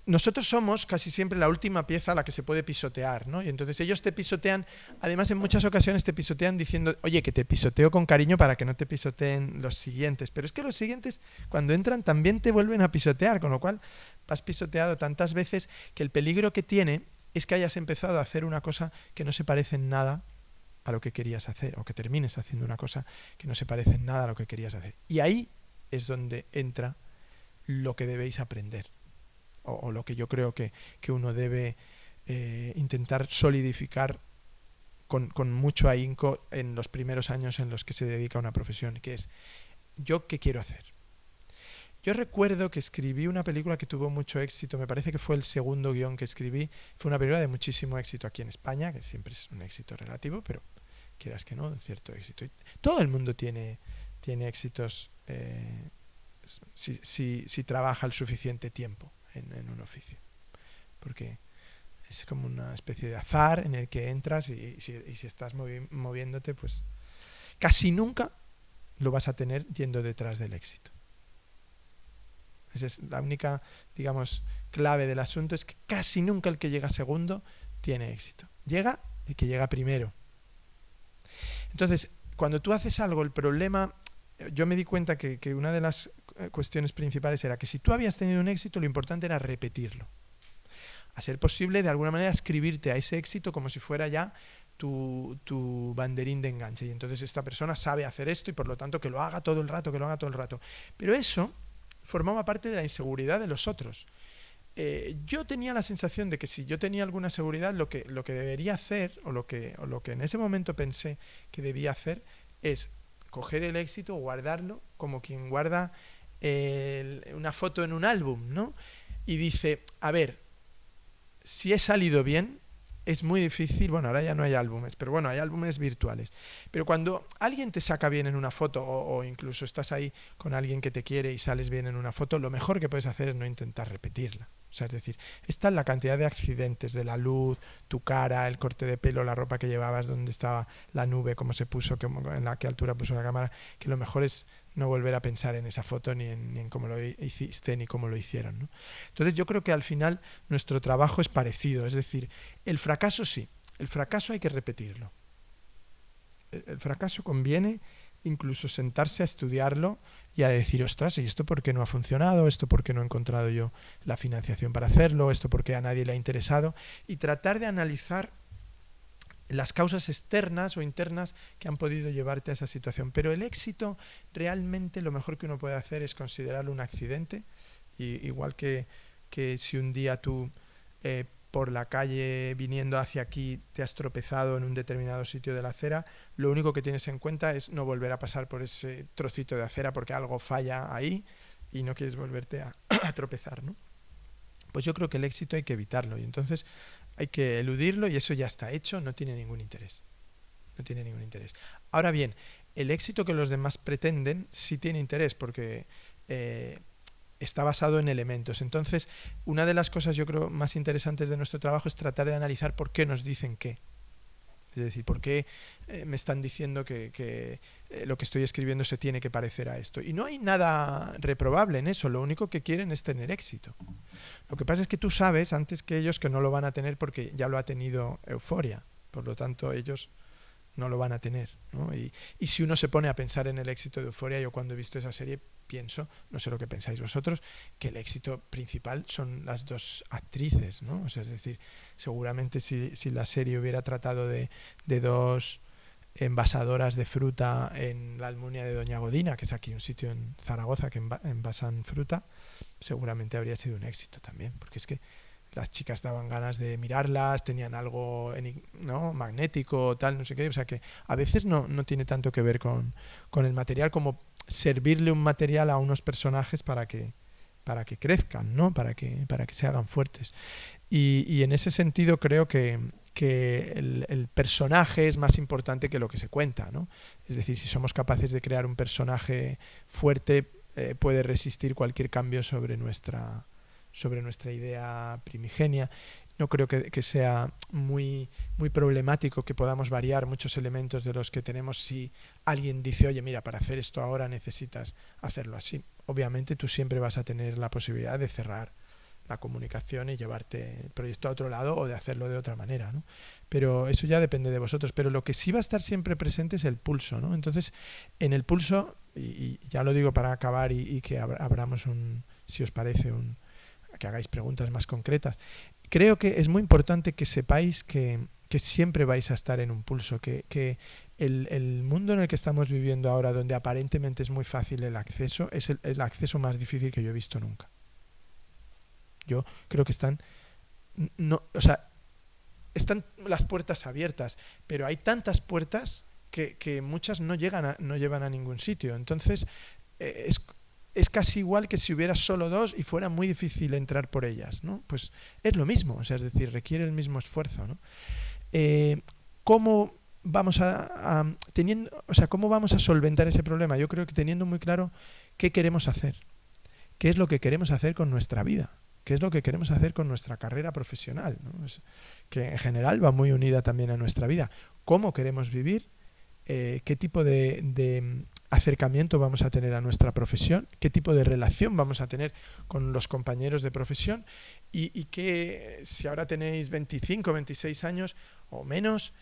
nosotros somos casi siempre la última pieza a la que se puede pisotear, ¿no? Y entonces ellos te pisotean, además en muchas ocasiones te pisotean diciendo, oye, que te pisoteo con cariño para que no te pisoteen los siguientes. Pero es que los siguientes, cuando entran, también te vuelven a pisotear, con lo cual has pisoteado tantas veces que el peligro que tiene es que hayas empezado a hacer una cosa que no se parece en nada a lo que querías hacer, o que termines haciendo una cosa que no se parece en nada a lo que querías hacer. Y ahí es donde entra lo que debéis aprender. O lo que yo creo que uno debe intentar solidificar con mucho ahínco en los primeros años en los que se dedica a una profesión, que es, ¿yo qué quiero hacer? Yo recuerdo que escribí una película que tuvo mucho éxito, me parece que fue el segundo guión que escribí, fue una película de muchísimo éxito aquí en España, que siempre es un éxito relativo, pero quieras que no, un cierto éxito. Y todo el mundo tiene éxitos si trabaja el suficiente tiempo en un oficio, porque es como una especie de azar en el que entras y si estás moviéndote, pues casi nunca lo vas a tener yendo detrás del éxito. Esa es la única, digamos, clave del asunto, es que casi nunca el que llega segundo tiene éxito. Llega el que llega primero. Entonces, cuando tú haces algo, el problema, yo me di cuenta que una de las cuestiones principales era que si tú habías tenido un éxito, lo importante era repetirlo. A ser posible, de alguna manera, escribirte a ese éxito como si fuera ya tu banderín de enganche. Y entonces esta persona sabe hacer esto y por lo tanto que lo haga todo el rato, que lo haga todo el rato. Pero eso formaba parte de la inseguridad de los otros. Yo tenía la sensación de que si yo tenía alguna seguridad, lo que debería hacer, o lo que en ese momento pensé que debía hacer, es coger el éxito, guardarlo, como quien guarda una foto en un álbum, ¿no? Y dice, a ver, si he salido bien, es muy difícil, bueno, ahora ya no hay álbumes, pero bueno, hay álbumes virtuales. Pero cuando alguien te saca bien en una foto, o incluso estás ahí con alguien que te quiere y sales bien en una foto, lo mejor que puedes hacer es no intentar repetirla. O sea, es decir, esta es la cantidad de accidentes, de la luz, tu cara, el corte de pelo, la ropa que llevabas, dónde estaba la nube, cómo se puso, en la qué altura puso la cámara, que lo mejor es no volver a pensar en esa foto ni en cómo lo hiciste ni cómo lo hicieron, ¿no? Entonces yo creo que al final nuestro trabajo es parecido, es decir, el fracaso sí, el fracaso hay que repetirlo. El fracaso conviene incluso sentarse a estudiarlo y a decir, ostras, ¿y esto por qué no ha funcionado? ¿Esto por qué no he encontrado yo la financiación para hacerlo? ¿Esto por qué a nadie le ha interesado? Y tratar de analizar las causas externas o internas que han podido llevarte a esa situación. Pero el éxito, realmente lo mejor que uno puede hacer es considerarlo un accidente, y igual que si un día tú por la calle viniendo hacia aquí te has tropezado en un determinado sitio de la acera, lo único que tienes en cuenta es no volver a pasar por ese trocito de acera porque algo falla ahí y no quieres volverte a tropezar, ¿no? Pues yo creo que el éxito hay que evitarlo y entonces hay que eludirlo y eso ya está hecho, no tiene ningún interés. No tiene ningún interés. Ahora bien, el éxito que los demás pretenden sí tiene interés porque está basado en elementos. Entonces, una de las cosas yo creo más interesantes de nuestro trabajo es tratar de analizar por qué nos dicen qué. Es decir, ¿por qué me están diciendo que lo que estoy escribiendo se tiene que parecer a esto? Y no hay nada reprobable en eso, lo único que quieren es tener éxito. Lo que pasa es que tú sabes antes que ellos que no lo van a tener porque ya lo ha tenido Euforia, por lo tanto ellos no lo van a tener, ¿no? Y si uno se pone a pensar en el éxito de Euforia, yo cuando he visto esa serie pienso, no sé lo que pensáis vosotros, que el éxito principal son las dos actrices, ¿no? O sea, es decir, seguramente si la serie hubiera tratado de dos envasadoras de fruta en la Almunia de Doña Godina, que es aquí un sitio en Zaragoza que envasan fruta, seguramente habría sido un éxito también, porque es que las chicas daban ganas de mirarlas, tenían algo, ¿no?, magnético, tal, no sé qué, o sea que a veces no tiene tanto que ver con el material como servirle un material a unos personajes para que crezcan, ¿no?, para que se hagan fuertes. Y en ese sentido creo que el personaje es más importante que lo que se cuenta, ¿no? Es decir, si somos capaces de crear un personaje fuerte, puede resistir cualquier cambio sobre nuestra idea primigenia. No creo que sea muy problemático que podamos variar muchos elementos de los que tenemos si alguien dice, oye, mira, para hacer esto ahora necesitas hacerlo así. Obviamente tú siempre vas a tener la posibilidad de cerrar la comunicación y llevarte el proyecto a otro lado o de hacerlo de otra manera, ¿no? Pero eso ya depende de vosotros. Pero lo que sí va a estar siempre presente es el pulso, ¿no? Entonces, en el pulso, y ya lo digo para acabar y que abramos si os parece, que hagáis preguntas más concretas. Creo que es muy importante que sepáis que siempre vais a estar en un pulso, que el mundo en el que estamos viviendo ahora, donde aparentemente es muy fácil el acceso, es el acceso más difícil que yo he visto nunca. Yo creo que están las puertas abiertas, pero hay tantas puertas que muchas no llevan a ningún sitio. Entonces, es casi igual que si hubiera solo dos y fuera muy difícil entrar por ellas, ¿no? Pues es lo mismo, o sea, es decir, requiere el mismo esfuerzo, ¿no? ¿Cómo vamos cómo vamos a solventar ese problema? Yo creo que teniendo muy claro qué queremos hacer, qué es lo que queremos hacer con nuestra vida, qué es lo que queremos hacer con nuestra carrera profesional, ¿no? Que en general va muy unida también a nuestra vida. ¿Cómo queremos vivir? ¿Qué tipo de acercamiento vamos a tener a nuestra profesión? ¿Qué tipo de relación vamos a tener con los compañeros de profesión? Y que si ahora tenéis 25, 26 años o menos,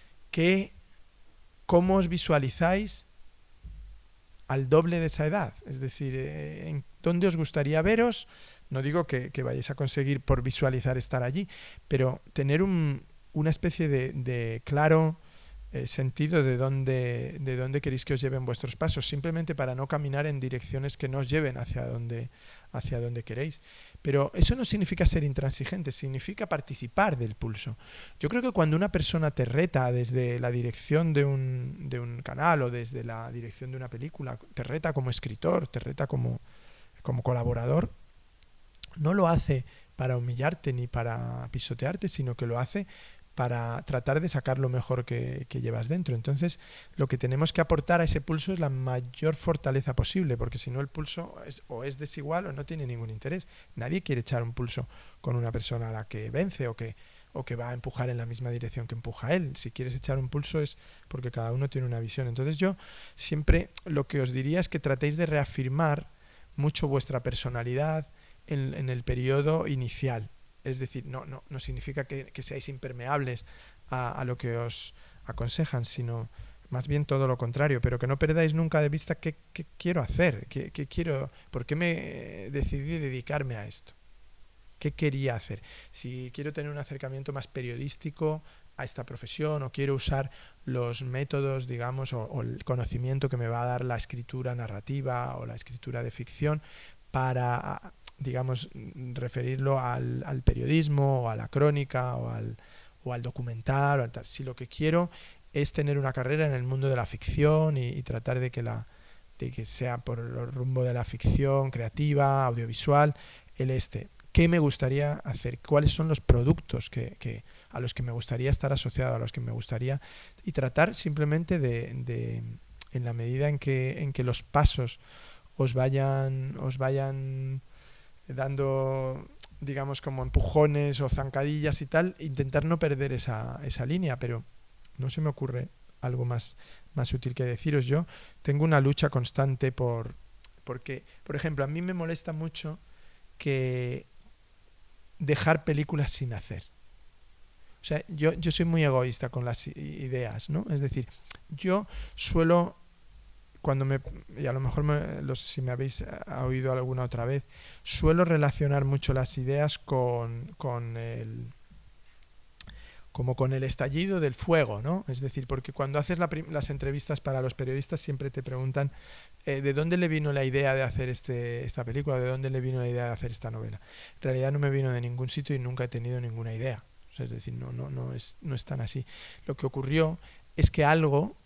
¿cómo os visualizáis al doble de esa edad? Es decir, ¿en dónde os gustaría veros? No digo que vayáis a conseguir por visualizar estar allí, pero tener una especie de claro sentido de dónde queréis que os lleven vuestros pasos, simplemente para no caminar en direcciones que no os lleven hacia donde queréis. Pero eso no significa ser intransigente, significa participar del pulso. Yo creo que cuando una persona te reta desde la dirección de un canal o desde la dirección de una película, te reta como escritor, te reta como colaborador, no lo hace para humillarte ni para pisotearte, sino que lo hace para tratar de sacar lo mejor que llevas dentro. Entonces, lo que tenemos que aportar a ese pulso es la mayor fortaleza posible, porque si no el pulso es desigual o no tiene ningún interés. Nadie quiere echar un pulso con una persona a la que vence o que va a empujar en la misma dirección que empuja él. Si quieres echar un pulso es porque cada uno tiene una visión. Entonces yo siempre lo que os diría es que tratéis de reafirmar mucho vuestra personalidad en el periodo inicial. Es decir, no significa que seáis impermeables a lo que os aconsejan, sino más bien todo lo contrario, pero que no perdáis nunca de vista qué quiero hacer, por qué me decidí dedicarme a esto, qué quería hacer. Si quiero tener un acercamiento más periodístico a esta profesión o quiero usar los métodos, digamos, o el conocimiento que me va a dar la escritura narrativa o la escritura de ficción para, digamos, referirlo al periodismo o a la crónica o al documental o al tal. Si lo que quiero es tener una carrera en el mundo de la ficción y tratar de que sea por el rumbo de la ficción creativa, audiovisual, ¿qué me gustaría hacer? ¿Cuáles son los productos a los que me gustaría estar asociado, a los que me gustaría? Y tratar simplemente en la medida en que los pasos os vayan dando, digamos, como empujones o zancadillas y tal, intentar no perder esa línea, pero no se me ocurre algo más útil que deciros. Yo tengo una lucha constante porque, por ejemplo, a mí me molesta mucho que dejar películas sin hacer. O sea, yo soy muy egoísta con las ideas, ¿no? Es decir, yo suelo, y a lo mejor si me habéis oído alguna otra vez, suelo relacionar mucho las ideas con el estallido del fuego, ¿no? Es decir, porque cuando haces las entrevistas para los periodistas siempre te preguntan ¿de dónde le vino la idea de hacer esta película? ¿De dónde le vino la idea de hacer esta novela? En realidad no me vino de ningún sitio y nunca he tenido ninguna idea. O sea, es decir, no es tan así. Lo que ocurrió es que algo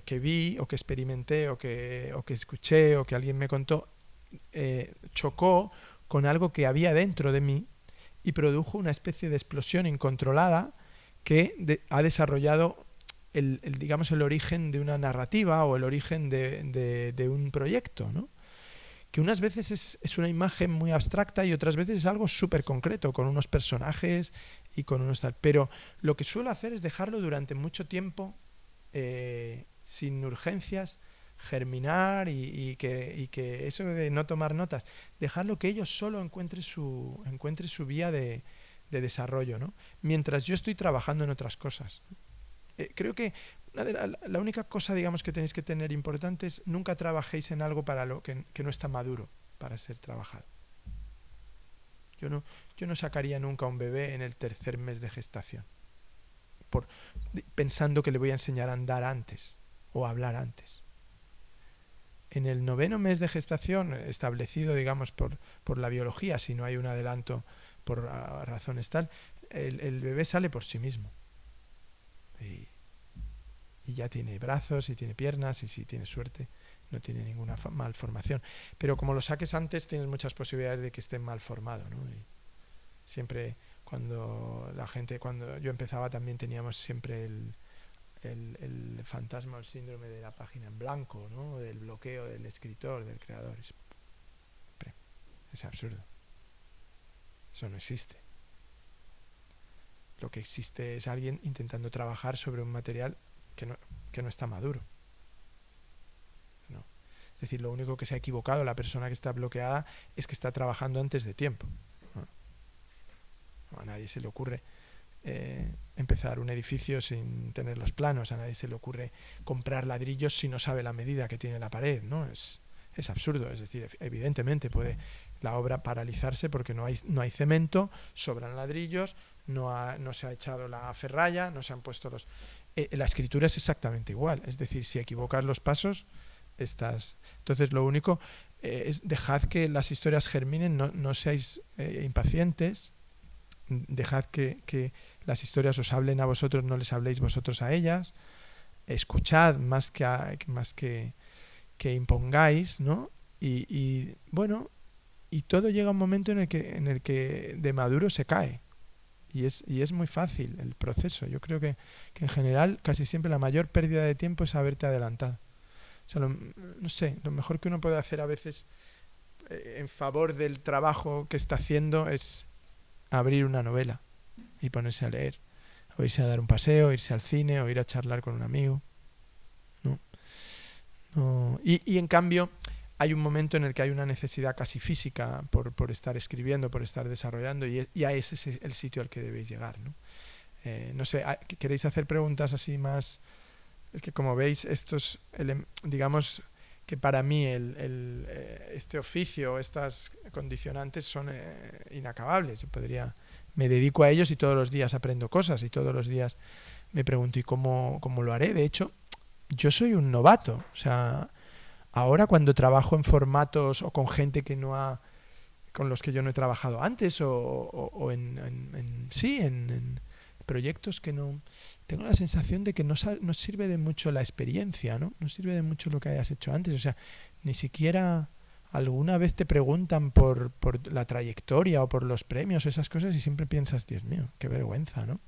que vi o que experimenté o que escuché o que alguien me contó chocó con algo que había dentro de mí y produjo una especie de explosión incontrolada que ha desarrollado digamos, el origen de una narrativa o el origen de un proyecto, ¿no? Que unas veces es una imagen muy abstracta y otras veces es algo súper concreto, con unos personajes y con unos tal. Pero lo que suelo hacer es dejarlo durante mucho tiempo sin urgencias germinar y que eso de no tomar notas, dejarlo que ellos solo encuentre su vía de desarrollo, ¿no? Mientras yo estoy trabajando en otras cosas. Creo que la única cosa, digamos, que tenéis que tener importante es nunca trabajéis en algo para lo que no está maduro para ser trabajado. Yo no sacaría nunca a un bebé en el 3er mes de gestación, pensando que le voy a enseñar a andar antes o a hablar antes. En el 9º mes de gestación, establecido, digamos, por la biología, si no hay un adelanto por razones tal, el bebé sale por sí mismo. Y ya tiene brazos y tiene piernas y si tiene suerte no tiene ninguna malformación. Pero como lo saques antes tienes muchas posibilidades de que esté mal formado, ¿no? Y siempre cuando yo empezaba también teníamos siempre el fantasma o el síndrome de la página en blanco, ¿no? Del bloqueo del escritor, del creador. Es absurdo. Eso no existe. Lo que existe es alguien intentando trabajar sobre un material que no está maduro. No. Es decir, lo único que se ha equivocado la persona que está bloqueada es que está trabajando antes de tiempo. A nadie se le ocurre empezar un edificio sin tener los planos, a nadie se le ocurre comprar ladrillos si no sabe la medida que tiene la pared, ¿no? Es absurdo, es decir, evidentemente puede la obra paralizarse porque no hay cemento, sobran ladrillos, no se ha echado la ferralla, no se han puesto los... la escritura es exactamente igual, es decir, si equivocas los pasos, entonces lo único es dejad que las historias germinen, no seáis impacientes, dejad que las historias os hablen a vosotros, no les habléis vosotros a ellas, escuchad más que impongáis, ¿no? Y bueno, y todo llega a un momento en el que de maduro se cae. Y es muy fácil el proceso. Yo creo que en general casi siempre la mayor pérdida de tiempo es haberte adelantado. O sea, no sé, lo mejor que uno puede hacer a veces en favor del trabajo que está haciendo es abrir una novela y ponerse a leer, o irse a dar un paseo, irse al cine, o ir a charlar con un amigo, ¿no? Y en cambio hay un momento en el que hay una necesidad casi física por estar escribiendo, por estar desarrollando, y ese es el sitio al que debéis llegar, ¿no? No sé, ¿queréis hacer preguntas así más? Es que como veis, estos, digamos que para mí este oficio, estas condicionantes son inacabables. Me dedico a ellos y todos los días aprendo cosas y todos los días me pregunto ¿y cómo lo haré? De hecho, yo soy un novato. O sea, ahora cuando trabajo en formatos o con gente con los que yo no he trabajado antes o en proyectos que no... Tengo la sensación de que no sirve de mucho la experiencia, ¿no? No sirve de mucho lo que hayas hecho antes. O sea, ni siquiera alguna vez te preguntan por la trayectoria o por los premios o esas cosas y siempre piensas, Dios mío, qué vergüenza, ¿no?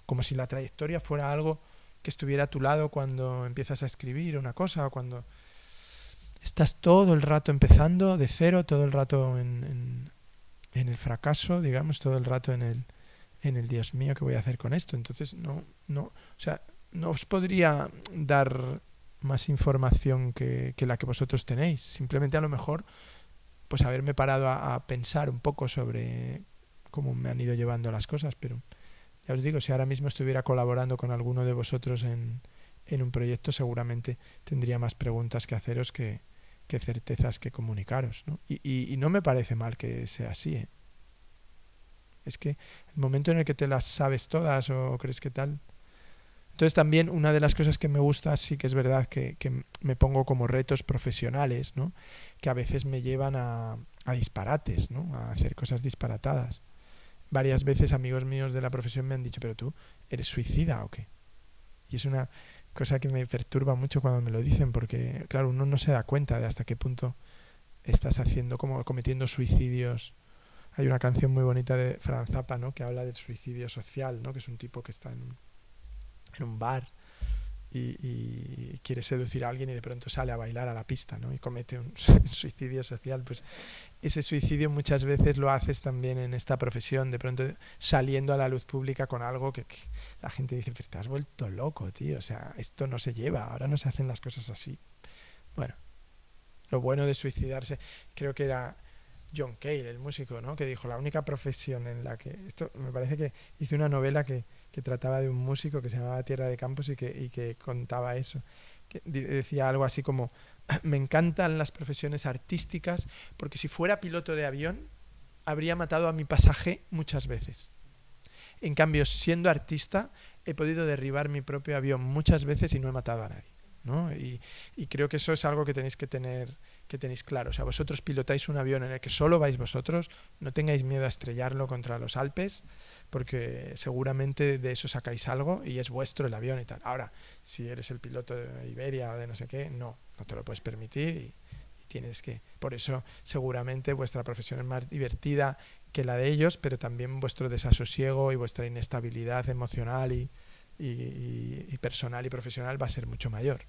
Como si la trayectoria fuera algo que estuviera a tu lado cuando empiezas a escribir una cosa o cuando estás todo el rato empezando de cero, todo el rato en el fracaso, digamos, todo el rato en el Dios mío, ¿qué voy a hacer con esto? Entonces o sea, no os podría dar más información que la que vosotros tenéis. Simplemente a lo mejor pues haberme parado a pensar un poco sobre cómo me han ido llevando las cosas, pero ya os digo, si ahora mismo estuviera colaborando con alguno de vosotros en un proyecto, seguramente tendría más preguntas que haceros que certezas que comunicaros, ¿no? Y no me parece mal que sea así, ¿eh? Es que el momento en el que te las sabes todas o crees que tal... Entonces también una de las cosas que me gusta, sí que es verdad que me pongo como retos profesionales, ¿no? Que a veces me llevan a disparates, ¿no? A hacer cosas disparatadas. Varias veces amigos míos de la profesión me han dicho, ¿pero tú eres suicida o qué? Y es una cosa que me perturba mucho cuando me lo dicen, porque claro, uno no se da cuenta de hasta qué punto estás cometiendo suicidios. Hay una canción muy bonita de Franz Zappa, ¿no? Que habla del suicidio social, ¿no? Que es un tipo que está en un bar y quiere seducir a alguien y de pronto sale a bailar a la pista, ¿no? Y comete un suicidio social. Pues ese suicidio muchas veces lo haces también en esta profesión, de pronto saliendo a la luz pública con algo que la gente dice, pero te has vuelto loco, tío, o sea, esto no se lleva, ahora no se hacen las cosas así. Bueno, lo bueno de suicidarse, creo que era John Cale, el músico, ¿no? Que dijo, la única profesión en la que... Esto me parece que hizo una novela que trataba de un músico que se llamaba Tierra de Campos y que contaba eso. Que decía algo así como, me encantan las profesiones artísticas porque si fuera piloto de avión habría matado a mi pasaje muchas veces. En cambio, siendo artista, he podido derribar mi propio avión muchas veces y no he matado a nadie, ¿no? Y creo que eso es algo que tenéis que tenéis claro. O sea, vosotros pilotáis un avión en el que solo vais vosotros, no tengáis miedo a estrellarlo contra los Alpes, porque seguramente de eso sacáis algo y es vuestro el avión y tal. Ahora, si eres el piloto de Iberia o de no sé qué, no te lo puedes permitir y tienes que... Por eso seguramente vuestra profesión es más divertida que la de ellos, pero también vuestro desasosiego y vuestra inestabilidad emocional y personal y profesional va a ser mucho mayor.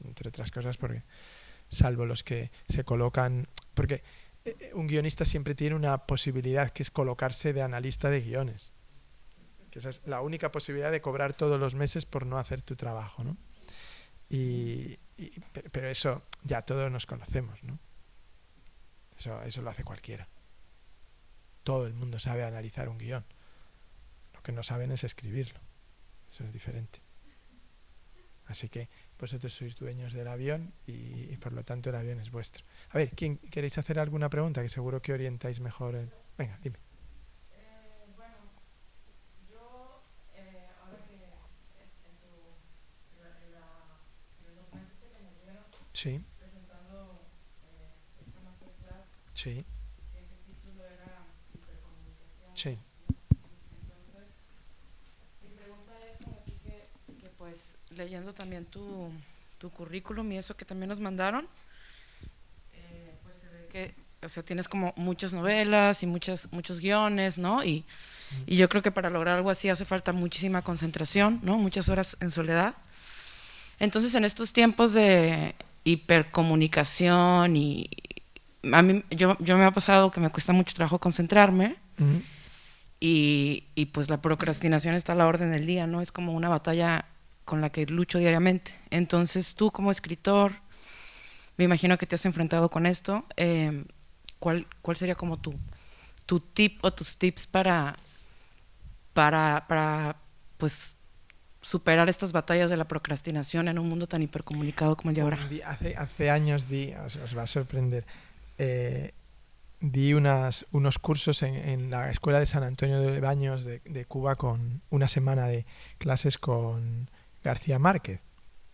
Entre otras cosas porque, salvo los que se colocan... Porque un guionista siempre tiene una posibilidad que es colocarse de analista de guiones. Que esa es la única posibilidad de cobrar todos los meses por no hacer tu trabajo, ¿no? Pero eso ya todos nos conocemos, ¿no? Eso lo hace cualquiera. Todo el mundo sabe analizar un guión. Lo que no saben es escribirlo. Eso es diferente. Así que vosotros sois dueños del avión y por lo tanto el avión es vuestro. A ver, ¿quién queréis hacer alguna pregunta? Que seguro que orientáis mejor. Venga, dime. Bueno, yo ahora que en el documento este que nos dieron Sí, presentando esta masterclass, sí, decía que el título era hipercomunicación. sí. Entonces, mi pregunta es como tú que pues leyendo también tu currículum y eso que también nos mandaron, pues se ve que, o sea, tienes como muchas novelas y muchos guiones, ¿no? Y yo creo que para lograr algo así hace falta muchísima concentración, ¿no? Muchas horas en soledad. Entonces, en estos tiempos de hipercomunicación y a mí, yo me ha pasado que me cuesta mucho trabajo concentrarme y pues la procrastinación está a la orden del día, ¿no? Es como una batalla con la que lucho diariamente. Entonces, tú como escritor, me imagino que te has enfrentado con esto. ¿Cuál sería como tu tip o tus tips para pues superar estas batallas de la procrastinación en un mundo tan hipercomunicado como el de ahora? Hace años os va a sorprender, di unos cursos en la Escuela de San Antonio de Baños de Cuba con una semana de clases con García Márquez.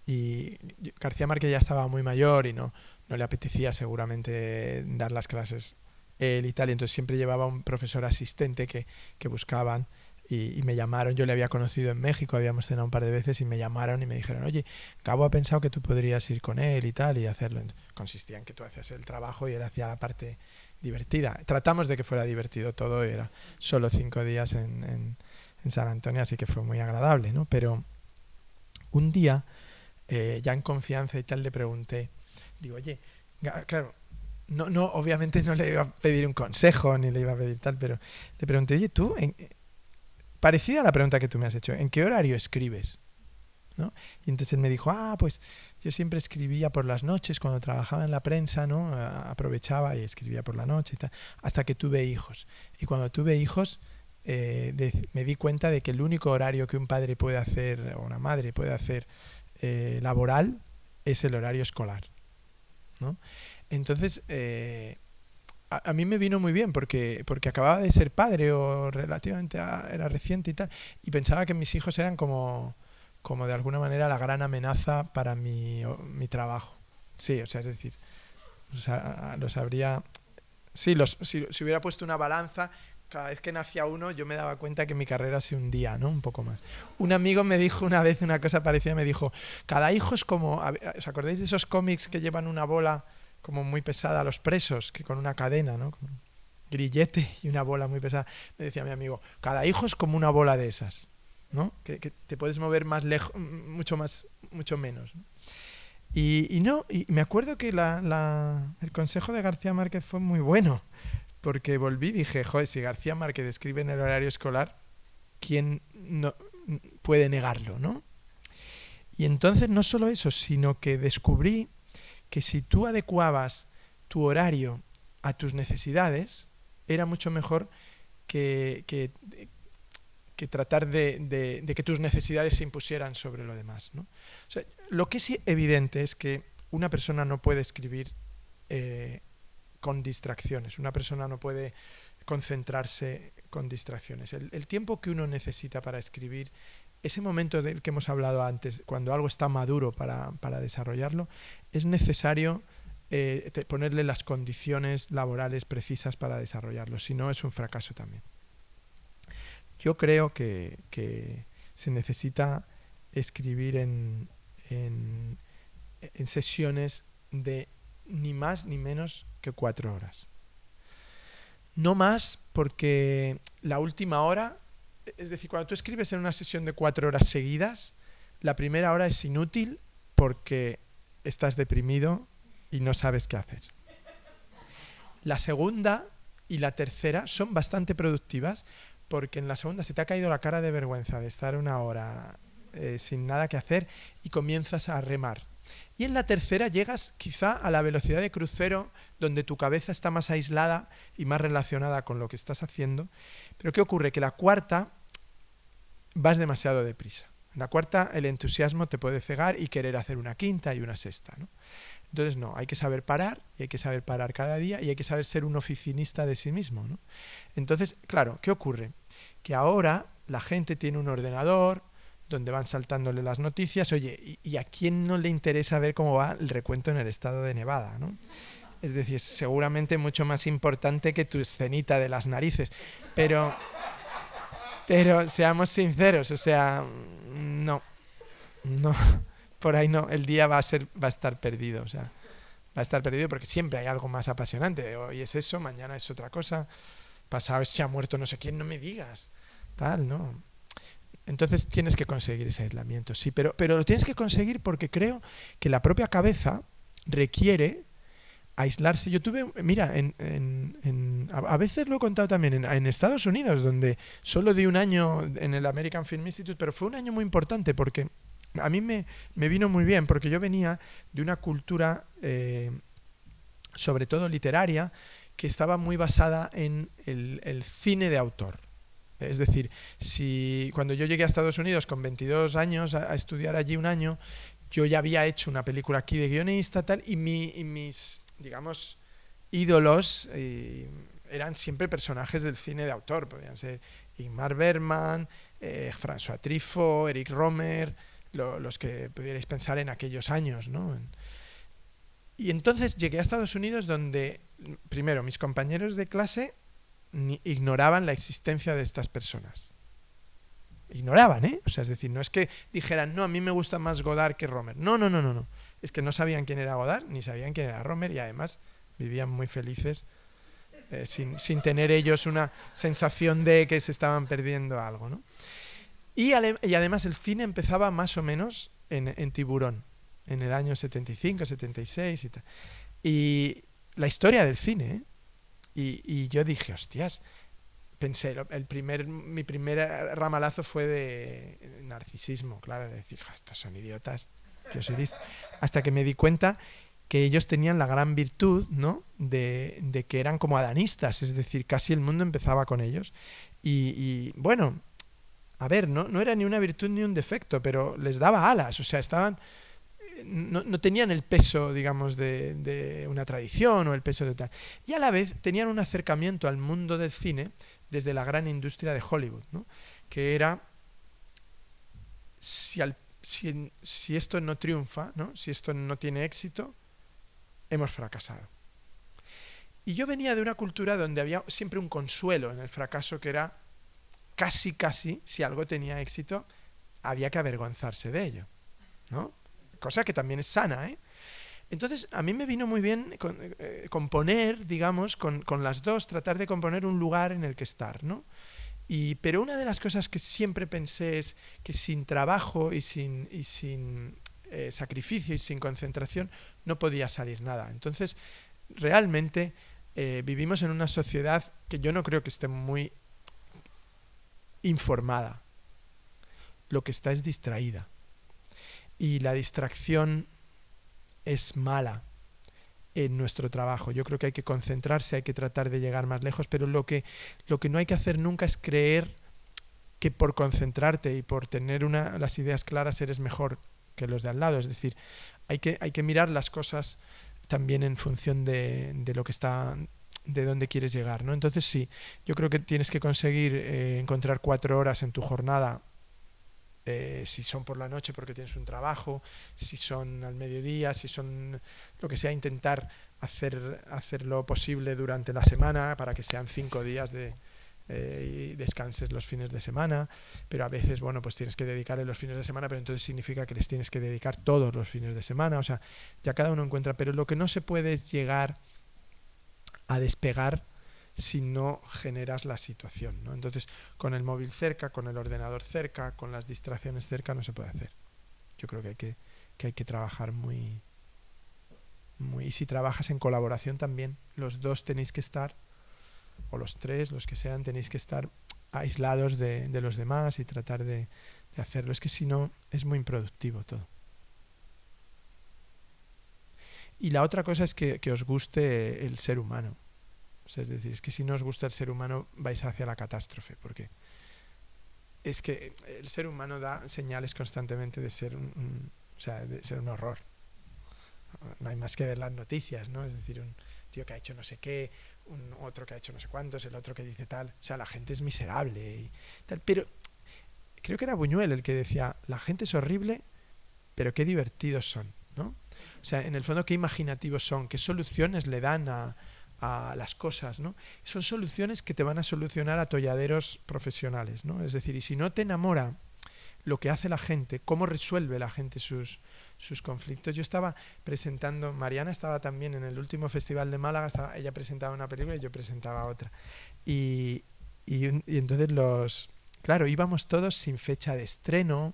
Y García Márquez ya estaba muy mayor y no le apetecía seguramente dar las clases él y tal, y entonces siempre llevaba un profesor asistente que buscaban y me llamaron, yo le había conocido en México, habíamos cenado un par de veces y me llamaron y me dijeron, oye, Gabo ha pensado que tú podrías ir con él y tal y hacerlo. Consistía en que tú hacías el trabajo y él hacía la parte divertida. Tratamos de que fuera divertido todo, era solo 5 días en San Antonio, así que fue muy agradable, ¿no? Pero un día, ya en confianza y tal, le pregunté, digo, oye, claro, obviamente no le iba a pedir un consejo ni le iba a pedir tal, pero le pregunté, oye, tú, parecida a la pregunta que tú me has hecho, ¿en qué horario escribes? ¿No? Y entonces él me dijo, pues yo siempre escribía por las noches cuando trabajaba en la prensa, ¿no? Aprovechaba y escribía por la noche y tal, hasta que tuve hijos. Y cuando tuve hijos, me di cuenta de que el único horario que un padre puede hacer o una madre puede hacer laboral es el horario escolar, ¿no? Entonces, a mí me vino muy bien porque acababa de ser padre o relativamente era reciente y tal, y pensaba que mis hijos eran como de alguna manera la gran amenaza para mi trabajo. Sí, o sea, es decir, los habría... Sí, si hubiera puesto una balanza, cada vez que nacía uno yo me daba cuenta que mi carrera se hundía, ¿no? Un poco más. Un amigo me dijo una vez una cosa parecida, me dijo, cada hijo es como... ¿Os acordáis de esos cómics que llevan una bola como muy pesada a los presos, que con una cadena, ¿no? Con un grillete y una bola muy pesada? Me decía mi amigo, cada hijo es como una bola de esas, ¿no? Que te puedes mover más lejos, mucho menos, ¿no? Y me acuerdo que el consejo de García Márquez fue muy bueno, porque volví y dije, joder, si García Márquez escribe en el horario escolar, ¿quién no puede negarlo, no? Y entonces no solo eso, sino que descubrí que si tú adecuabas tu horario a tus necesidades, era mucho mejor que tratar de que tus necesidades se impusieran sobre lo demás, ¿no? O sea, lo que es evidente es que una persona no puede escribir con distracciones, una persona no puede concentrarse con distracciones. El tiempo que uno necesita para escribir, ese momento del que hemos hablado antes, cuando algo está maduro para desarrollarlo, es necesario ponerle las condiciones laborales precisas para desarrollarlo, si no es un fracaso también. Yo creo que se necesita escribir en sesiones de ni más ni menos que 4 horas. No más, porque la última hora, es decir, cuando tú escribes en una sesión de 4 horas seguidas, la primera hora es inútil porque estás deprimido y no sabes qué hacer. La segunda y la tercera son bastante productivas, porque en la segunda se te ha caído la cara de vergüenza de estar 1 hora sin nada que hacer y comienzas a remar. Y en la tercera llegas quizá a la velocidad de crucero, donde tu cabeza está más aislada y más relacionada con lo que estás haciendo. Pero ¿qué ocurre? Que la cuarta vas demasiado deprisa. En la cuarta el entusiasmo te puede cegar y querer hacer una quinta y una sexta, ¿no? Entonces no, hay que saber parar, y hay que saber parar cada día, y hay que saber ser un oficinista de sí mismo, ¿no? Entonces, claro, ¿qué ocurre? Que ahora la gente tiene un ordenador donde van saltándole las noticias. Oye, ¿y a quién no le interesa ver cómo va el recuento en el estado de Nevada, ¿no? Es decir, seguramente mucho más importante que tu escenita de las narices. Pero seamos sinceros, o sea, no, por ahí no, el día va a estar perdido, o sea, va a estar perdido porque siempre hay algo más apasionante. Hoy es eso, mañana es otra cosa, pasado se ha muerto no sé quién, no me digas, tal, ¿no? Entonces tienes que conseguir ese aislamiento, sí, pero lo tienes que conseguir porque creo que la propia cabeza requiere aislarse. Yo tuve, mira, a veces lo he contado también, en Estados Unidos, donde solo di 1 año en el American Film Institute, pero fue un año muy importante porque a mí me vino muy bien, porque yo venía de una cultura, sobre todo literaria, que estaba muy basada en el cine de autor. Es decir, cuando yo llegué a Estados Unidos con 22 años a estudiar allí 1 año, yo ya había hecho una película aquí de guionista tal, y mis, digamos, ídolos eran siempre personajes del cine de autor. Podrían ser Ingmar Bergman, François Truffaut, Eric Rohmer, los que pudierais pensar en aquellos años, ¿no? Y entonces llegué a Estados Unidos, donde, primero, mis compañeros de clase ignoraban la existencia de estas personas. Ignoraban, ¿eh? O sea, es decir, no es que dijeran, no, a mí me gusta más Godard que Rohmer. No. Es que no sabían quién era Godard, ni sabían quién era Rohmer, y además vivían muy felices sin tener ellos una sensación de que se estaban perdiendo algo, ¿no? Y además el cine empezaba más o menos en Tiburón, en el año 75, 76 y tal. Y la historia del cine, ¿eh? Y yo dije, hostias, pensé, mi primer ramalazo fue de narcisismo, claro, de decir, estos son idiotas, yo soy listo. Hasta que me di cuenta que ellos tenían la gran virtud, ¿no?, de que eran como adanistas, es decir, casi el mundo empezaba con ellos. Y bueno, a ver, no era ni una virtud ni un defecto, pero les daba alas, o sea, no tenían el peso, digamos, de una tradición o el peso de tal. Y a la vez tenían un acercamiento al mundo del cine desde la gran industria de Hollywood, ¿no?, que era, si esto no triunfa, ¿no?, si esto no tiene éxito, hemos fracasado. Y yo venía de una cultura donde había siempre un consuelo en el fracaso, que era casi, si algo tenía éxito, había que avergonzarse de ello, ¿no? Cosa que también es sana, ¿eh? Entonces, a mí me vino muy bien componer, digamos, con las dos, tratar de componer un lugar en el que estar, ¿no? Pero una de las cosas que siempre pensé es que sin trabajo y sin sacrificio y sin concentración no podía salir nada. Entonces, realmente vivimos en una sociedad que yo no creo que esté muy informada. Lo que está es distraída. Y la distracción es mala, en nuestro trabajo. Yo creo que hay que concentrarse, hay que tratar de llegar más lejos, pero lo que no hay que hacer nunca es creer que por concentrarte y por tener las ideas claras eres mejor que los de al lado. Es decir, hay que mirar las cosas también en función de lo que está, de dónde quieres llegar, ¿no? Entonces sí, yo creo que tienes que conseguir encontrar 4 horas en tu jornada, si son por la noche porque tienes un trabajo, si son al mediodía, si son lo que sea, intentar hacer lo posible durante la semana para que sean 5 días y descanses los fines de semana, pero a veces, bueno, pues tienes que dedicarle los fines de semana, pero entonces significa que les tienes que dedicar todos los fines de semana, o sea, ya cada uno encuentra, pero lo que no se puede es llegar a despegar si no generas la situación, ¿no? Entonces, con el móvil cerca, con el ordenador cerca, con las distracciones cerca, no se puede hacer. Yo creo que hay que trabajar muy... Y si trabajas en colaboración también, los dos tenéis que estar, o los tres, los que sean, tenéis que estar aislados de los demás y tratar de hacerlo. Es que si no, es muy improductivo todo. Y la otra cosa es que os guste el ser humano. O sea, es decir, es que si no os gusta el ser humano vais hacia la catástrofe, porque es que el ser humano da señales constantemente de ser de ser un horror. No hay más que ver las noticias, ¿no? Es decir, un tío que ha hecho no sé qué, otro que ha hecho no sé cuántos, el otro que dice tal. O sea, la gente es miserable y tal. Pero creo que era Buñuel el que decía, la gente es horrible, pero qué divertidos son, ¿no? O sea, en el fondo, qué imaginativos son, qué soluciones le dan a las cosas, ¿no? Son soluciones que te van a solucionar atolladeros profesionales, ¿no? Es decir, y si no te enamora lo que hace la gente, cómo resuelve la gente sus conflictos. Yo estaba presentando, Mariana estaba también en el último festival de Málaga, ella presentaba una película y yo presentaba otra. Y entonces claro, íbamos todos sin fecha de estreno.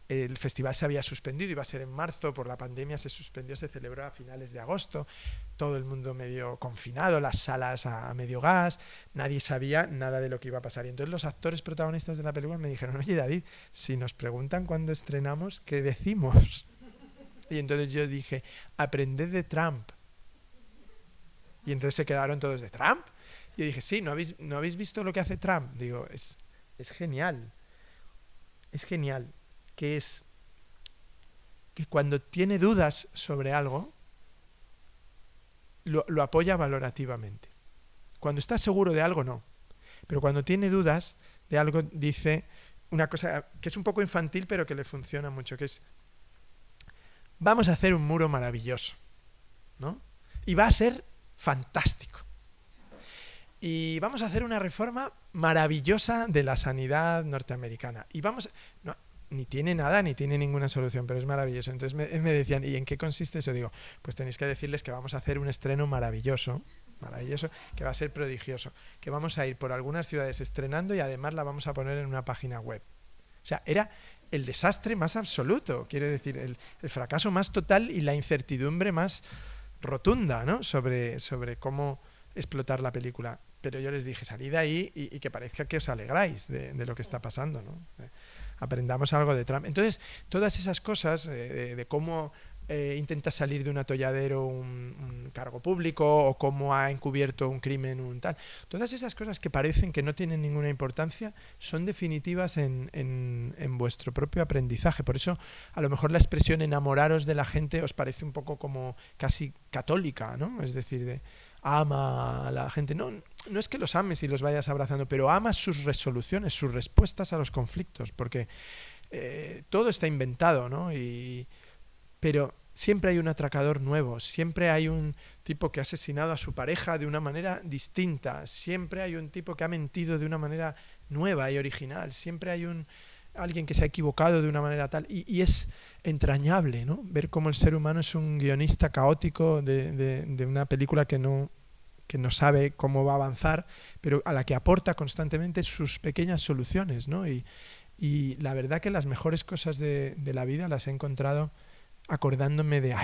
El festival se había suspendido, iba a ser en marzo, por la pandemia se suspendió, se celebró a finales de agosto, todo el mundo medio confinado, las salas a medio gas, nadie sabía nada de lo que iba a pasar. Y entonces los actores protagonistas de la película me dijeron, oye David, si nos preguntan cuándo estrenamos, ¿qué decimos? Y entonces yo dije, aprended de Trump. Y entonces se quedaron todos de Trump. Y yo dije, sí, ¿no habéis visto lo que hace Trump? Digo, es genial. Es genial. Que es que cuando tiene dudas sobre algo, lo apoya valorativamente. Cuando está seguro de algo, no. Pero cuando tiene dudas de algo, dice una cosa que es un poco infantil, pero que le funciona mucho, que es, vamos a hacer un muro maravilloso, ¿no? Y va a ser fantástico. Y vamos a hacer una reforma maravillosa de la sanidad norteamericana. Y ni tiene nada, ni tiene ninguna solución, pero es maravilloso. Entonces me decían, ¿y en qué consiste eso? Digo, pues tenéis que decirles que vamos a hacer un estreno maravilloso, que va a ser prodigioso, que vamos a ir por algunas ciudades estrenando y además la vamos a poner en una página web. O sea, era el desastre más absoluto, quiero decir, el fracaso más total y la incertidumbre más rotunda, ¿no? sobre cómo explotar la película. Pero yo les dije, salid de ahí y que parezca que os alegráis de lo que está pasando, ¿no? Aprendamos algo de Trump. Entonces, todas esas cosas de cómo intenta salir de un atolladero un cargo público o cómo ha encubierto un crimen, un tal, todas esas cosas que parecen que no tienen ninguna importancia son definitivas en vuestro propio aprendizaje. Por eso, a lo mejor la expresión enamoraros de la gente os parece un poco como casi católica, ¿no? Es decir, ama a la gente. No es que los ames y los vayas abrazando, pero amas sus resoluciones, sus respuestas a los conflictos, porque todo está inventado, ¿no? Pero siempre hay un atracador nuevo, siempre hay un tipo que ha asesinado a su pareja de una manera distinta, siempre hay un tipo que ha mentido de una manera nueva y original, siempre hay alguien que se ha equivocado de una manera tal, y es entrañable, ¿no? Ver cómo el ser humano es un guionista caótico de una película que no sabe cómo va a avanzar, pero a la que aporta constantemente sus pequeñas soluciones, ¿no? Y la verdad que las mejores cosas de la vida las he encontrado acordándome de,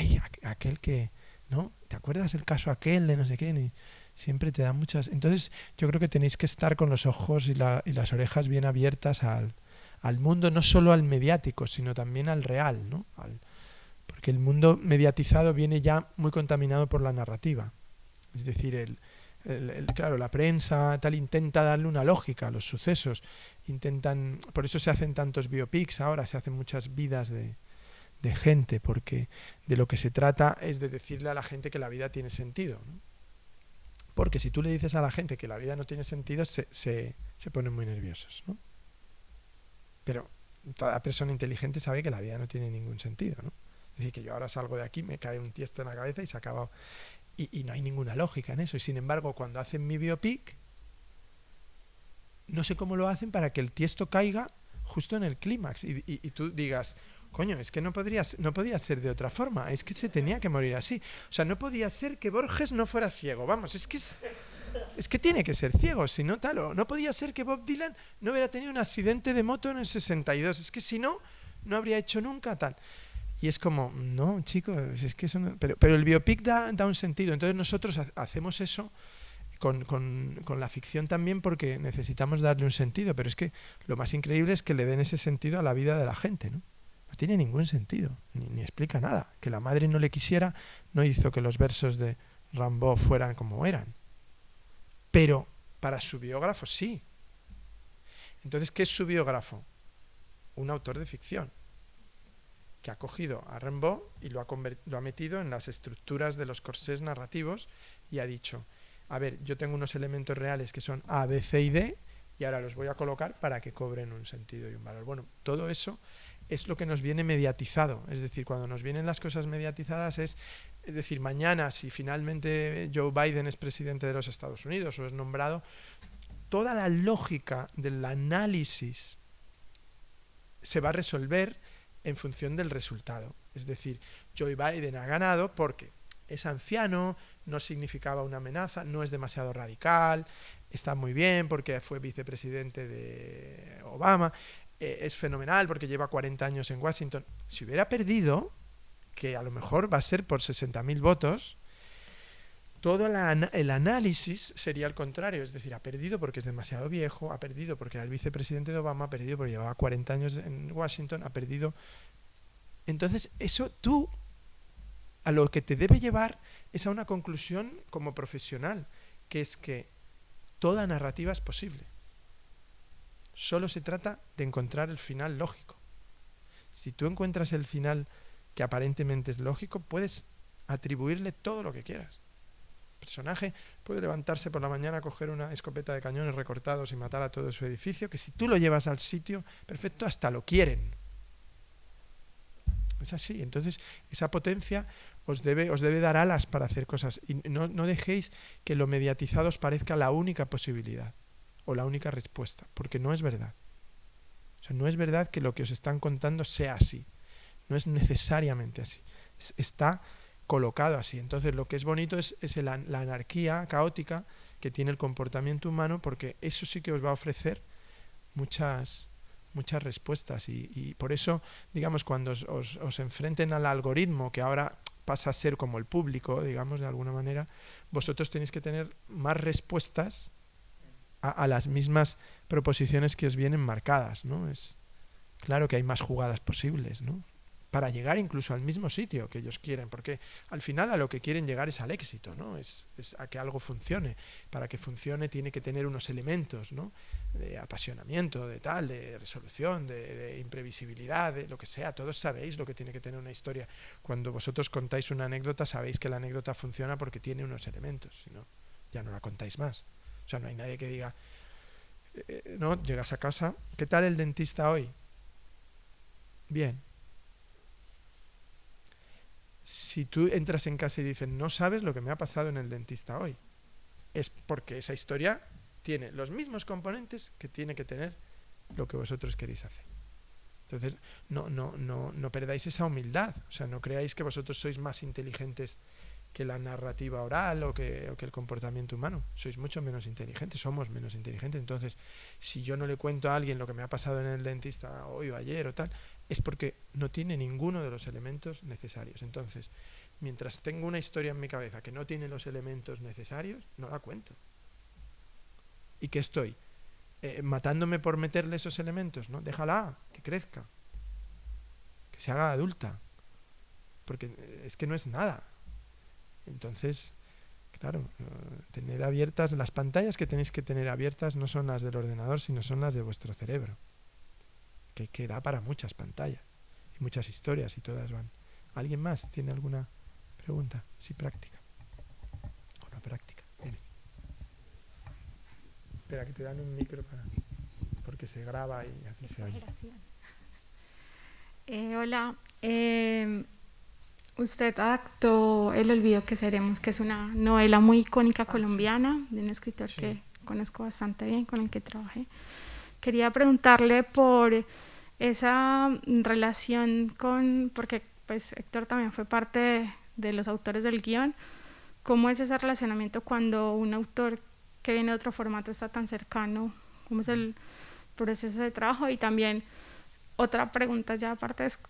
aquel que, ¿no? ¿Te acuerdas el caso aquel de no sé qué? Y siempre te da muchas... Entonces yo creo que tenéis que estar con los ojos y las orejas bien abiertas al mundo, no solo al mediático, sino también al real, ¿no? Porque el mundo mediatizado viene ya muy contaminado por la narrativa. Es decir, claro, la prensa tal intenta darle una lógica a los sucesos. Por eso se hacen tantos biopics ahora, se hacen muchas vidas de gente, porque de lo que se trata es de decirle a la gente que la vida tiene sentido, ¿no? Porque si tú le dices a la gente que la vida no tiene sentido, se ponen muy nerviosos, ¿no? Pero toda persona inteligente sabe que la vida no tiene ningún sentido, ¿no? Es decir, que yo ahora salgo de aquí, me cae un tiesto en la cabeza y se acaba. Y no hay ninguna lógica en eso. Y sin embargo, cuando hacen mi biopic, no sé cómo lo hacen para que el tiesto caiga justo en el clímax y tú digas, coño, es que no podía ser de otra forma, es que se tenía que morir así. O sea, no podía ser que Borges no fuera ciego, vamos, es que tiene que ser ciego, si no tal, o no podía ser que Bob Dylan no hubiera tenido un accidente de moto en el 62, es que si no, no habría hecho nunca tal. Y es como, no, chicos, es que eso no. Pero el biopic da un sentido. Entonces nosotros hacemos eso con la ficción también porque necesitamos darle un sentido. Pero es que lo más increíble es que le den ese sentido a la vida de la gente, ¿no? No tiene ningún sentido, ni explica nada. Que la madre no le quisiera no hizo que los versos de Rimbaud fueran como eran. Pero para su biógrafo sí. Entonces, ¿qué es su biógrafo? Un autor de ficción que ha cogido a Rimbaud y lo ha metido en las estructuras de los corsés narrativos y ha dicho, a ver, yo tengo unos elementos reales que son A, B, C y D y ahora los voy a colocar para que cobren un sentido y un valor. Bueno, todo eso es lo que nos viene mediatizado, es decir, cuando nos vienen las cosas mediatizadas es decir, mañana si finalmente Joe Biden es presidente de los Estados Unidos o es nombrado, toda la lógica del análisis se va a resolver en función del resultado. Es decir, Joe Biden ha ganado porque es anciano, no significaba una amenaza, no es demasiado radical, está muy bien porque fue vicepresidente de Obama, es fenomenal porque lleva 40 años en Washington. Si hubiera perdido, que a lo mejor va a ser por 60.000 votos, todo el análisis sería al contrario, es decir, ha perdido porque es demasiado viejo, ha perdido porque era el vicepresidente de Obama, ha perdido porque llevaba 40 años en Washington, ha perdido. Entonces, eso tú a lo que te debe llevar es a una conclusión como profesional, que es que toda narrativa es posible. Solo se trata de encontrar el final lógico. Si tú encuentras el final que aparentemente es lógico, puedes atribuirle todo lo que quieras. El personaje puede levantarse por la mañana, coger una escopeta de cañones recortados y matar a todo su edificio, que si tú lo llevas al sitio perfecto, hasta lo quieren. Es así. Entonces, esa potencia os debe dar alas para hacer cosas. Y no dejéis que lo mediatizado os parezca la única posibilidad o la única respuesta, porque no es verdad. O sea, no es verdad que lo que os están contando sea así. No es necesariamente así. Está colocado así. Entonces, lo que es bonito es la anarquía caótica que tiene el comportamiento humano, porque eso sí que os va a ofrecer muchas respuestas y por eso, digamos, cuando os enfrenten al algoritmo, que ahora pasa a ser como el público, digamos, de alguna manera, vosotros tenéis que tener más respuestas a las mismas proposiciones que os vienen marcadas, ¿no? Es claro que hay más jugadas posibles, ¿no? Para llegar incluso al mismo sitio que ellos quieren, porque al final a lo que quieren llegar es al éxito, ¿no? Es a que algo funcione. Para que funcione tiene que tener unos elementos, ¿no? De apasionamiento, de tal, de resolución, de imprevisibilidad, de lo que sea. Todos sabéis lo que tiene que tener una historia. Cuando vosotros contáis una anécdota, sabéis que la anécdota funciona porque tiene unos elementos, si no, ya no la contáis más. O sea, no hay nadie que diga, no, llegas a casa, ¿qué tal el dentista hoy? Bien. Si tú entras en casa y dices, no sabes lo que me ha pasado en el dentista hoy, es porque esa historia tiene los mismos componentes que tiene que tener lo que vosotros queréis hacer. Entonces, no perdáis esa humildad. O sea, no creáis que vosotros sois más inteligentes que la narrativa oral o que el comportamiento humano. Sois mucho menos inteligentes, somos menos inteligentes. Entonces, si yo no le cuento a alguien lo que me ha pasado en el dentista hoy o ayer o tal, es porque no tiene ninguno de los elementos necesarios. Entonces, mientras tengo una historia en mi cabeza que no tiene los elementos necesarios, no la cuento. ¿Y qué estoy? ¿Matándome por meterle esos elementos? ¿No? Déjala, que crezca, que se haga adulta. porque es que no es nada. Entonces, claro, tener abiertas, las pantallas que tenéis que tener abiertas no son las del ordenador, sino son las de vuestro cerebro, que da para muchas pantallas y muchas historias y todas van. ¿Alguien más tiene alguna pregunta? Sí, práctica. O no práctica. Dime. Espera, que te dan un micro porque se graba y así se oye. Hola, usted adaptó El olvido que seremos, que es una novela muy icónica colombiana de un escritor que conozco bastante bien, con el que trabajé. Quería preguntarle por esa relación porque pues Héctor también fue parte de los autores del guión. ¿Cómo es ese relacionamiento cuando un autor que viene de otro formato está tan cercano? ¿Cómo es el proceso de trabajo? Y también otra pregunta ya aparte es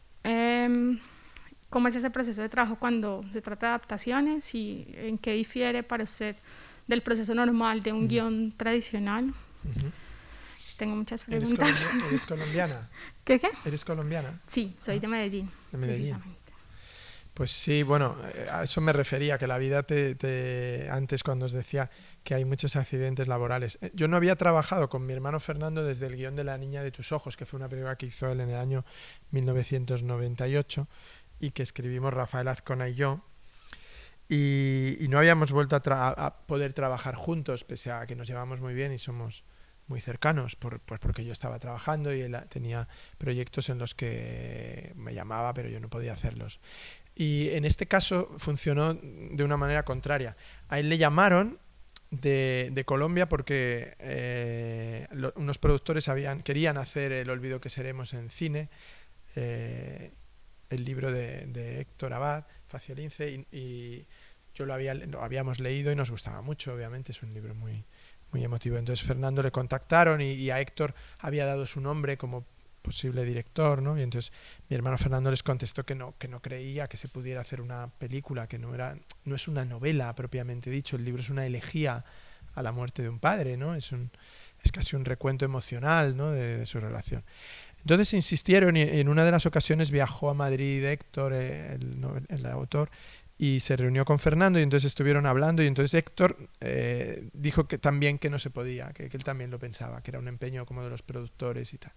¿cómo es ese proceso de trabajo cuando se trata de adaptaciones y en qué difiere para usted del proceso normal de un guión tradicional? Tengo muchas preguntas. ¿Eres colombiana? ¿Qué? ¿Eres colombiana? Sí, soy de Medellín. De Medellín. Pues sí, bueno, a eso me refería, que la vida antes cuando os decía que hay muchos accidentes laborales. Yo no había trabajado con mi hermano Fernando desde el guión de La niña de tus ojos, que fue una película que hizo él en el año 1998 y que escribimos Rafael Azcona y yo. Y no habíamos vuelto a poder trabajar juntos, pese a que nos llevamos muy bien y somos muy cercanos, pues porque yo estaba trabajando y él tenía proyectos en los que me llamaba, pero yo no podía hacerlos. Y en este caso funcionó de una manera contraria. A él le llamaron de Colombia porque unos productores querían hacer El olvido que seremos en cine, el libro de Héctor Abad, Faciolince, y yo lo habíamos leído y nos gustaba mucho, obviamente, es un libro muy, muy emotivo. Entonces Fernando le contactaron y a Héctor había dado su nombre como posible director, ¿no? Y entonces mi hermano Fernando les contestó que no creía que se pudiera hacer una película, que no es una novela propiamente dicho, el libro es una elegía a la muerte de un padre, ¿no? Es casi un recuento emocional, ¿no? de su relación. Entonces insistieron y en una de las ocasiones viajó a Madrid Héctor, el autor, y se reunió con Fernando y entonces estuvieron hablando y entonces Héctor dijo que también que no se podía, que él también lo pensaba, que era un empeño como de los productores y tal.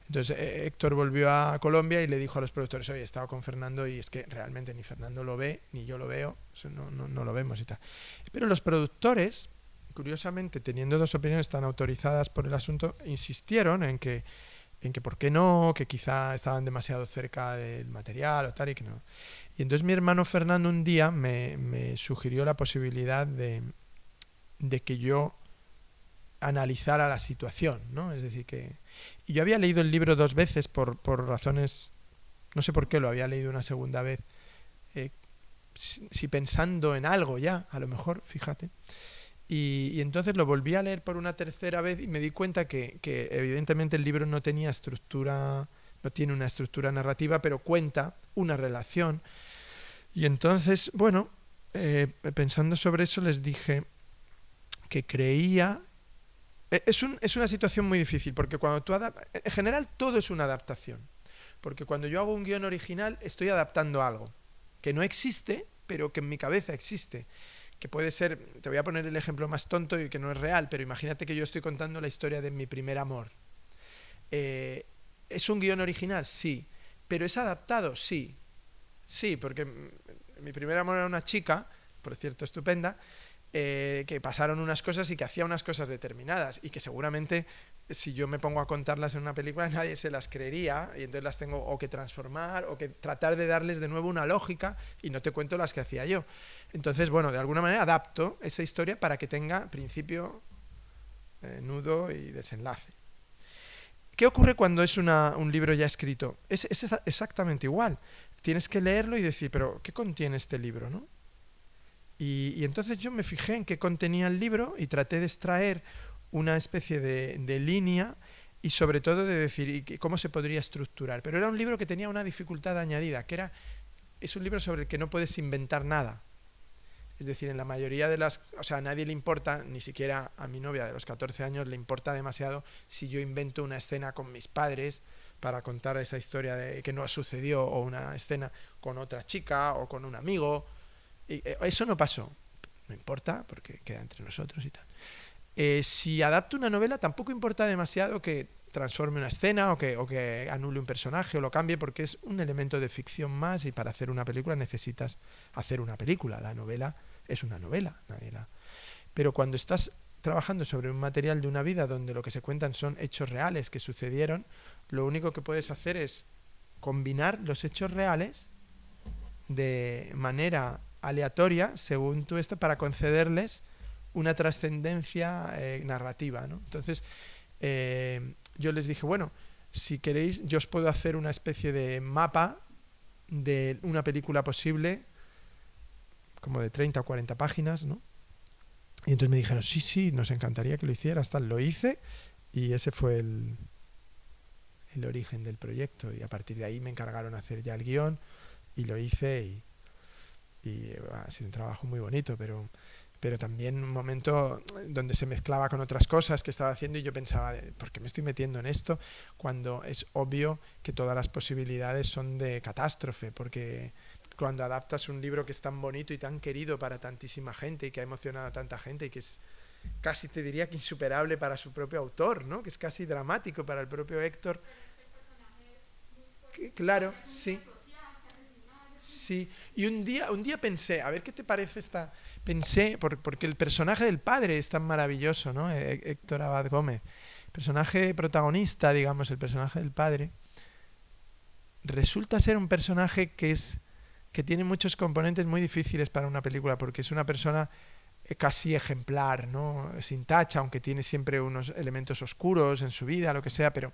Entonces Héctor volvió a Colombia y le dijo a los productores, oye, he estado con Fernando y es que realmente ni Fernando lo ve, ni yo lo veo, no lo vemos y tal. Pero los productores, curiosamente, teniendo dos opiniones tan autorizadas por el asunto, insistieron en que por qué no, que quizá estaban demasiado cerca del material o tal y que no. Y entonces mi hermano Fernando un día me sugirió la posibilidad de que yo analizara la situación, ¿no? Es decir, y yo había leído el libro 2 veces por razones, no sé por qué lo había leído una segunda vez, si pensando en algo ya, a lo mejor, fíjate. Y entonces lo volví a leer por una tercera vez y me di cuenta que evidentemente el libro no tiene una estructura narrativa, pero cuenta una relación. Y entonces, bueno, pensando sobre eso les dije que creía... Es una situación muy difícil, porque cuando tú en general todo es una adaptación. Porque cuando yo hago un guión original estoy adaptando algo que no existe, pero que en mi cabeza existe. Que puede ser, te voy a poner el ejemplo más tonto y que no es real, pero imagínate que yo estoy contando la historia de mi primer amor. ¿Es un guión original? Sí. ¿Pero es adaptado? Sí. Sí, porque mi primer amor era una chica, por cierto, estupenda, que pasaron unas cosas y que hacía unas cosas determinadas y que seguramente si yo me pongo a contarlas en una película nadie se las creería y entonces las tengo o que transformar o que tratar de darles de nuevo una lógica y no te cuento las que hacía yo. Entonces, bueno, de alguna manera adapto esa historia para que tenga principio, nudo y desenlace. ¿Qué ocurre cuando es un libro ya escrito? Es exactamente igual. Tienes que leerlo y decir, pero ¿qué contiene este libro, no? Y entonces yo me fijé en qué contenía el libro y traté de extraer una especie de línea y sobre todo de decir cómo se podría estructurar. Pero era un libro que tenía una dificultad añadida, que es un libro sobre el que no puedes inventar nada. Es decir, en la mayoría de a nadie le importa, ni siquiera a mi novia de los 14 años le importa demasiado si yo invento una escena con mis padres para contar esa historia de que no sucedió, o una escena con otra chica o con un amigo. Y eso no pasó. No importa, porque queda entre nosotros y tal. Si adapto una novela, tampoco importa demasiado que transforme una escena o que anule un personaje o lo cambie, porque es un elemento de ficción más, y para hacer una película necesitas hacer una película. La novela es una novela. Pero cuando estás trabajando sobre un material de una vida donde lo que se cuentan son hechos reales que sucedieron, lo único que puedes hacer es combinar los hechos reales de manera aleatoria, según tú esto, para concederles una trascendencia narrativa, ¿no? Entonces, yo les dije, bueno, si queréis, yo os puedo hacer una especie de mapa de una película posible, como de 30 o 40 páginas, ¿no? Y entonces me dijeron, sí, nos encantaría que lo hicieras, tal. Lo hice, y ese fue el origen del proyecto. Y a partir de ahí me encargaron hacer ya el guión, y lo hice, y ha sido un trabajo muy bonito, pero también un momento donde se mezclaba con otras cosas que estaba haciendo, y yo pensaba, ¿por qué me estoy metiendo en esto? Cuando es obvio que todas las posibilidades son de catástrofe, porque cuando adaptas un libro que es tan bonito y tan querido para tantísima gente y que ha emocionado a tanta gente y que es casi, te diría, que insuperable para su propio autor, ¿no? Que es casi dramático para el propio Héctor. Claro, sí. Sí, y un día pensé, a ver qué te parece esta... Pensé, porque el personaje del padre es tan maravilloso, ¿no? Héctor Abad Gómez. Personaje protagonista, digamos, el personaje del padre, resulta ser un personaje que tiene muchos componentes muy difíciles para una película, porque es una persona casi ejemplar, ¿no? Sin tacha, aunque tiene siempre unos elementos oscuros en su vida, lo que sea, pero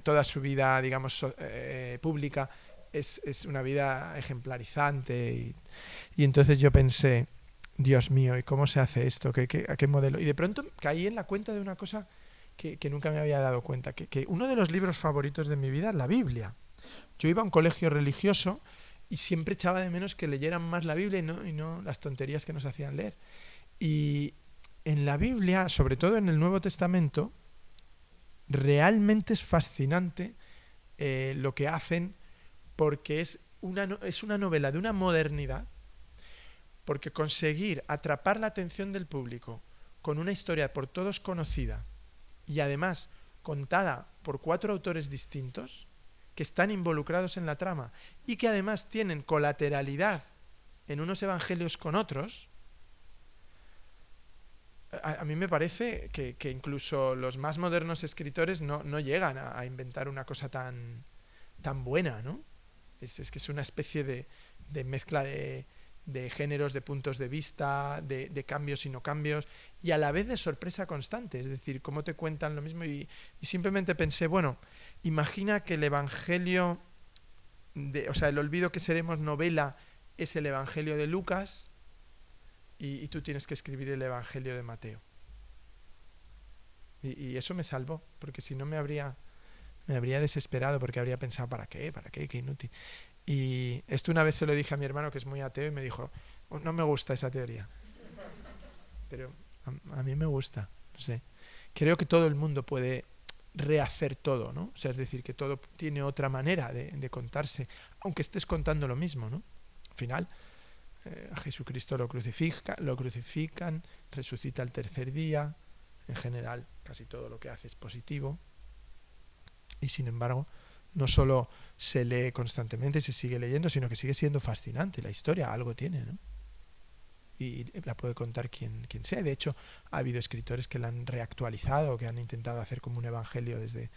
toda su vida, digamos, pública es una vida ejemplarizante. Y entonces yo pensé, Dios mío, ¿y cómo se hace esto? ¿A qué modelo? Y de pronto caí en la cuenta de una cosa que nunca me había dado cuenta, que uno de los libros favoritos de mi vida es la Biblia. Yo iba a un colegio religioso y siempre echaba de menos que leyeran más la Biblia y no las tonterías que nos hacían leer. Y en la Biblia, sobre todo en el Nuevo Testamento, realmente es fascinante lo que hacen, porque es una novela de una modernidad, porque conseguir atrapar la atención del público con una historia por todos conocida y además contada por 4 autores distintos que están involucrados en la trama y que además tienen colateralidad en unos evangelios con otros, a mí me parece que incluso los más modernos escritores no llegan a inventar una cosa tan buena, ¿no? Es que es una especie de mezcla de géneros, de puntos de vista, de cambios y no cambios, y a la vez de sorpresa constante. Es decir, cómo te cuentan lo mismo. Y simplemente pensé, bueno, imagina que el evangelio, o sea, el olvido que seremos novela es el evangelio de Lucas, y tú tienes que escribir el evangelio de Mateo. Y eso me salvó, porque si no me habría desesperado, porque habría pensado, ¿para qué? Qué inútil. Y esto una vez se lo dije a mi hermano, que es muy ateo, y me dijo, no me gusta esa teoría. Pero a mí me gusta, no sé. Creo que todo el mundo puede rehacer todo, ¿no? O sea, es decir, que todo tiene otra manera de contarse, aunque estés contando lo mismo, ¿no? Al final, a Jesucristo lo crucifican, resucita el tercer día. En general, casi todo lo que hace es positivo. Y sin embargo, no solo se lee constantemente, se sigue leyendo, sino que sigue siendo fascinante. La historia algo tiene, ¿no? Y la puede contar quien sea. De hecho, ha habido escritores que la han reactualizado, que han intentado hacer como un evangelio, desde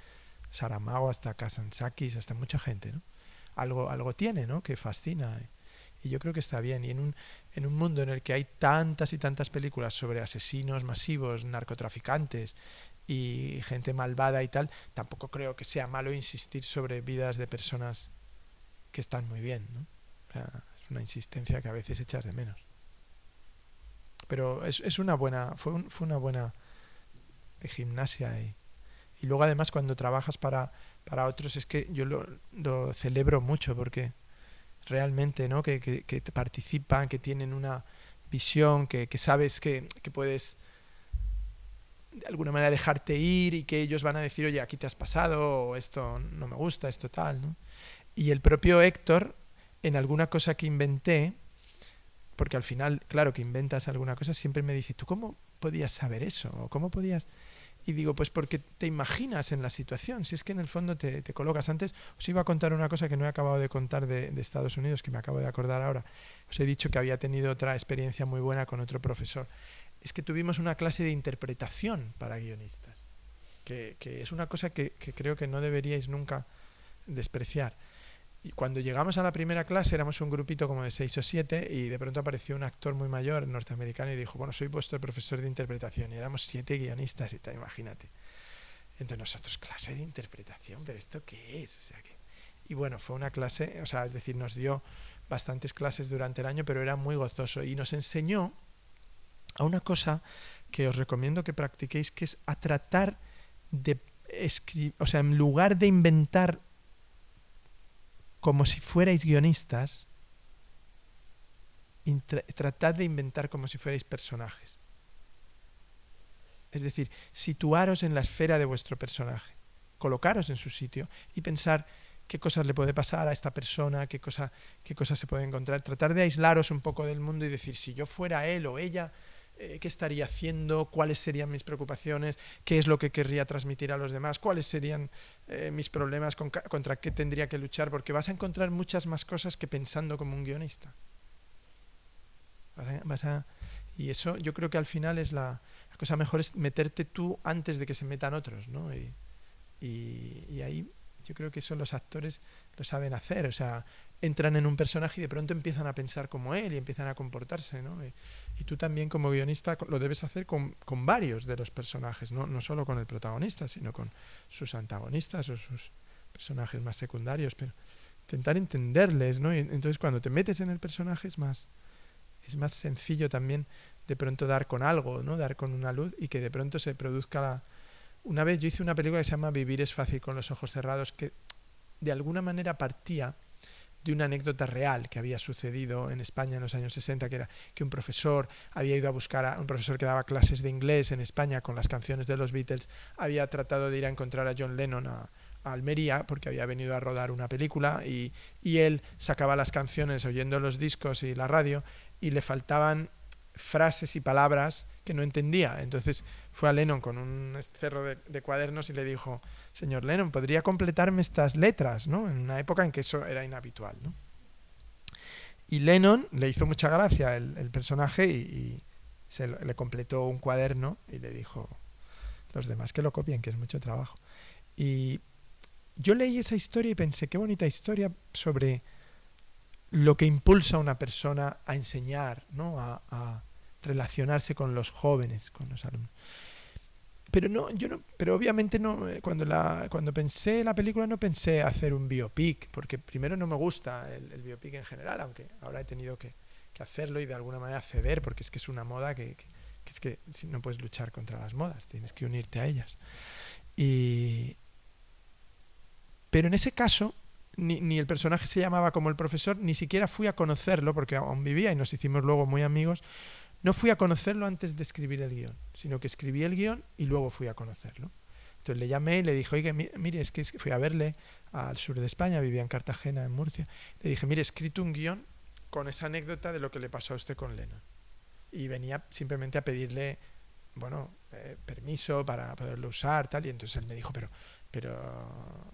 Saramago hasta Kazantzakis, hasta mucha gente, ¿no? Algo tiene, ¿no? Que fascina. Y yo creo que está bien. Y en un mundo en el que hay tantas y tantas películas sobre asesinos masivos, narcotraficantes y gente malvada y tal, tampoco creo que sea malo insistir sobre vidas de personas que están muy bien, ¿no? O sea, es una insistencia que a veces echas de menos. Pero fue una buena gimnasia. Y luego además cuando trabajas para otros, es que yo lo celebro mucho, porque realmente, ¿no? que participan, que tienen una visión, que sabes que puedes de alguna manera dejarte ir y que ellos van a decir, oye, aquí te has pasado, o esto no me gusta, esto tal, ¿no? Y el propio Héctor, en alguna cosa que inventé, porque al final, claro, que inventas alguna cosa, siempre me dice, ¿tú cómo podías saber eso? ¿O cómo podías...? Y digo, pues porque te imaginas en la situación, si es que en el fondo te colocas. Antes os iba a contar una cosa que no he acabado de contar de Estados Unidos, que me acabo de acordar ahora. Os he dicho que había tenido otra experiencia muy buena con otro profesor. Es que tuvimos una clase de interpretación para guionistas, que es una cosa que creo que no deberíais nunca despreciar. Y cuando llegamos a la primera clase éramos un grupito como de 6 o 7 y de pronto apareció un actor muy mayor norteamericano y dijo, bueno, soy vuestro profesor de interpretación. Y éramos 7 guionistas y tal, imagínate. Entonces nosotros, clase de interpretación, ¿pero esto qué es? O sea, y bueno, fue una clase, o sea, es decir, nos dio bastantes clases durante el año, pero era muy gozoso y nos enseñó a una cosa que os recomiendo que practiquéis, que es a tratar de escribir, o sea, en lugar de inventar como si fuerais guionistas, tratad de inventar como si fuerais personajes. Es decir, situaros en la esfera de vuestro personaje, colocaros en su sitio y pensar qué cosas le puede pasar a esta persona, qué cosas se puede encontrar, tratar de aislaros un poco del mundo y decir, si yo fuera él o ella, ¿qué estaría haciendo? ¿Cuáles serían mis preocupaciones? ¿Qué es lo que querría transmitir a los demás? ¿Cuáles serían mis problemas? ¿Contra qué tendría que luchar? Porque vas a encontrar muchas más cosas que pensando como un guionista. Y eso yo creo que al final es la cosa mejor, es meterte tú antes de que se metan otros, ¿no? Y ahí yo creo que eso los actores lo saben hacer, o sea, entran en un personaje y de pronto empiezan a pensar como él y empiezan a comportarse, ¿no? Y tú también como guionista lo debes hacer con varios de los personajes, no solo con el protagonista, sino con sus antagonistas o sus personajes más secundarios, pero intentar entenderles, ¿no? Y entonces cuando te metes en el personaje es más sencillo también de pronto dar con algo, ¿no? Dar con una luz y que de pronto se produzca Una vez yo hice una película que se llama Vivir es fácil con los ojos cerrados, que de alguna manera partía de una anécdota real que había sucedido en España en los años 60, que era que un profesor había ido a buscar a un profesor que daba clases de inglés en España con las canciones de los Beatles, había tratado de ir a encontrar a John Lennon a Almería porque había venido a rodar una película y él sacaba las canciones oyendo los discos y la radio y le faltaban frases y palabras que no entendía. Entonces fue a Lennon con un cerro de cuadernos y le dijo, señor Lennon, ¿podría completarme estas letras? ¿No? En una época en que eso era inhabitual, ¿no? Y Lennon le hizo mucha gracia el personaje y le completó un cuaderno y le dijo los demás que lo copien, que es mucho trabajo. Y yo leí esa historia y pensé, qué bonita historia sobre lo que impulsa a una persona a enseñar, ¿no? a relacionarse con los jóvenes, con los alumnos. Pero obviamente no, cuando pensé la película no pensé hacer un biopic, porque primero no me gusta el biopic en general, aunque ahora he tenido que hacerlo y de alguna manera ceder, porque es que es una moda que es que si no puedes luchar contra las modas, tienes que unirte a ellas. Pero en ese caso ni el personaje se llamaba como el profesor, ni siquiera fui a conocerlo, porque aún vivía y nos hicimos luego muy amigos. No fui a conocerlo antes de escribir el guión, sino que escribí el guión y luego fui a conocerlo. Entonces le llamé y le dije, oye, mire, es que fui a verle al sur de España, vivía en Cartagena, en Murcia. Le dije, mire, he escrito un guión con esa anécdota de lo que le pasó a usted con Lennon. Y venía simplemente a pedirle, bueno, permiso para poderlo usar, tal. Y entonces él me dijo, pero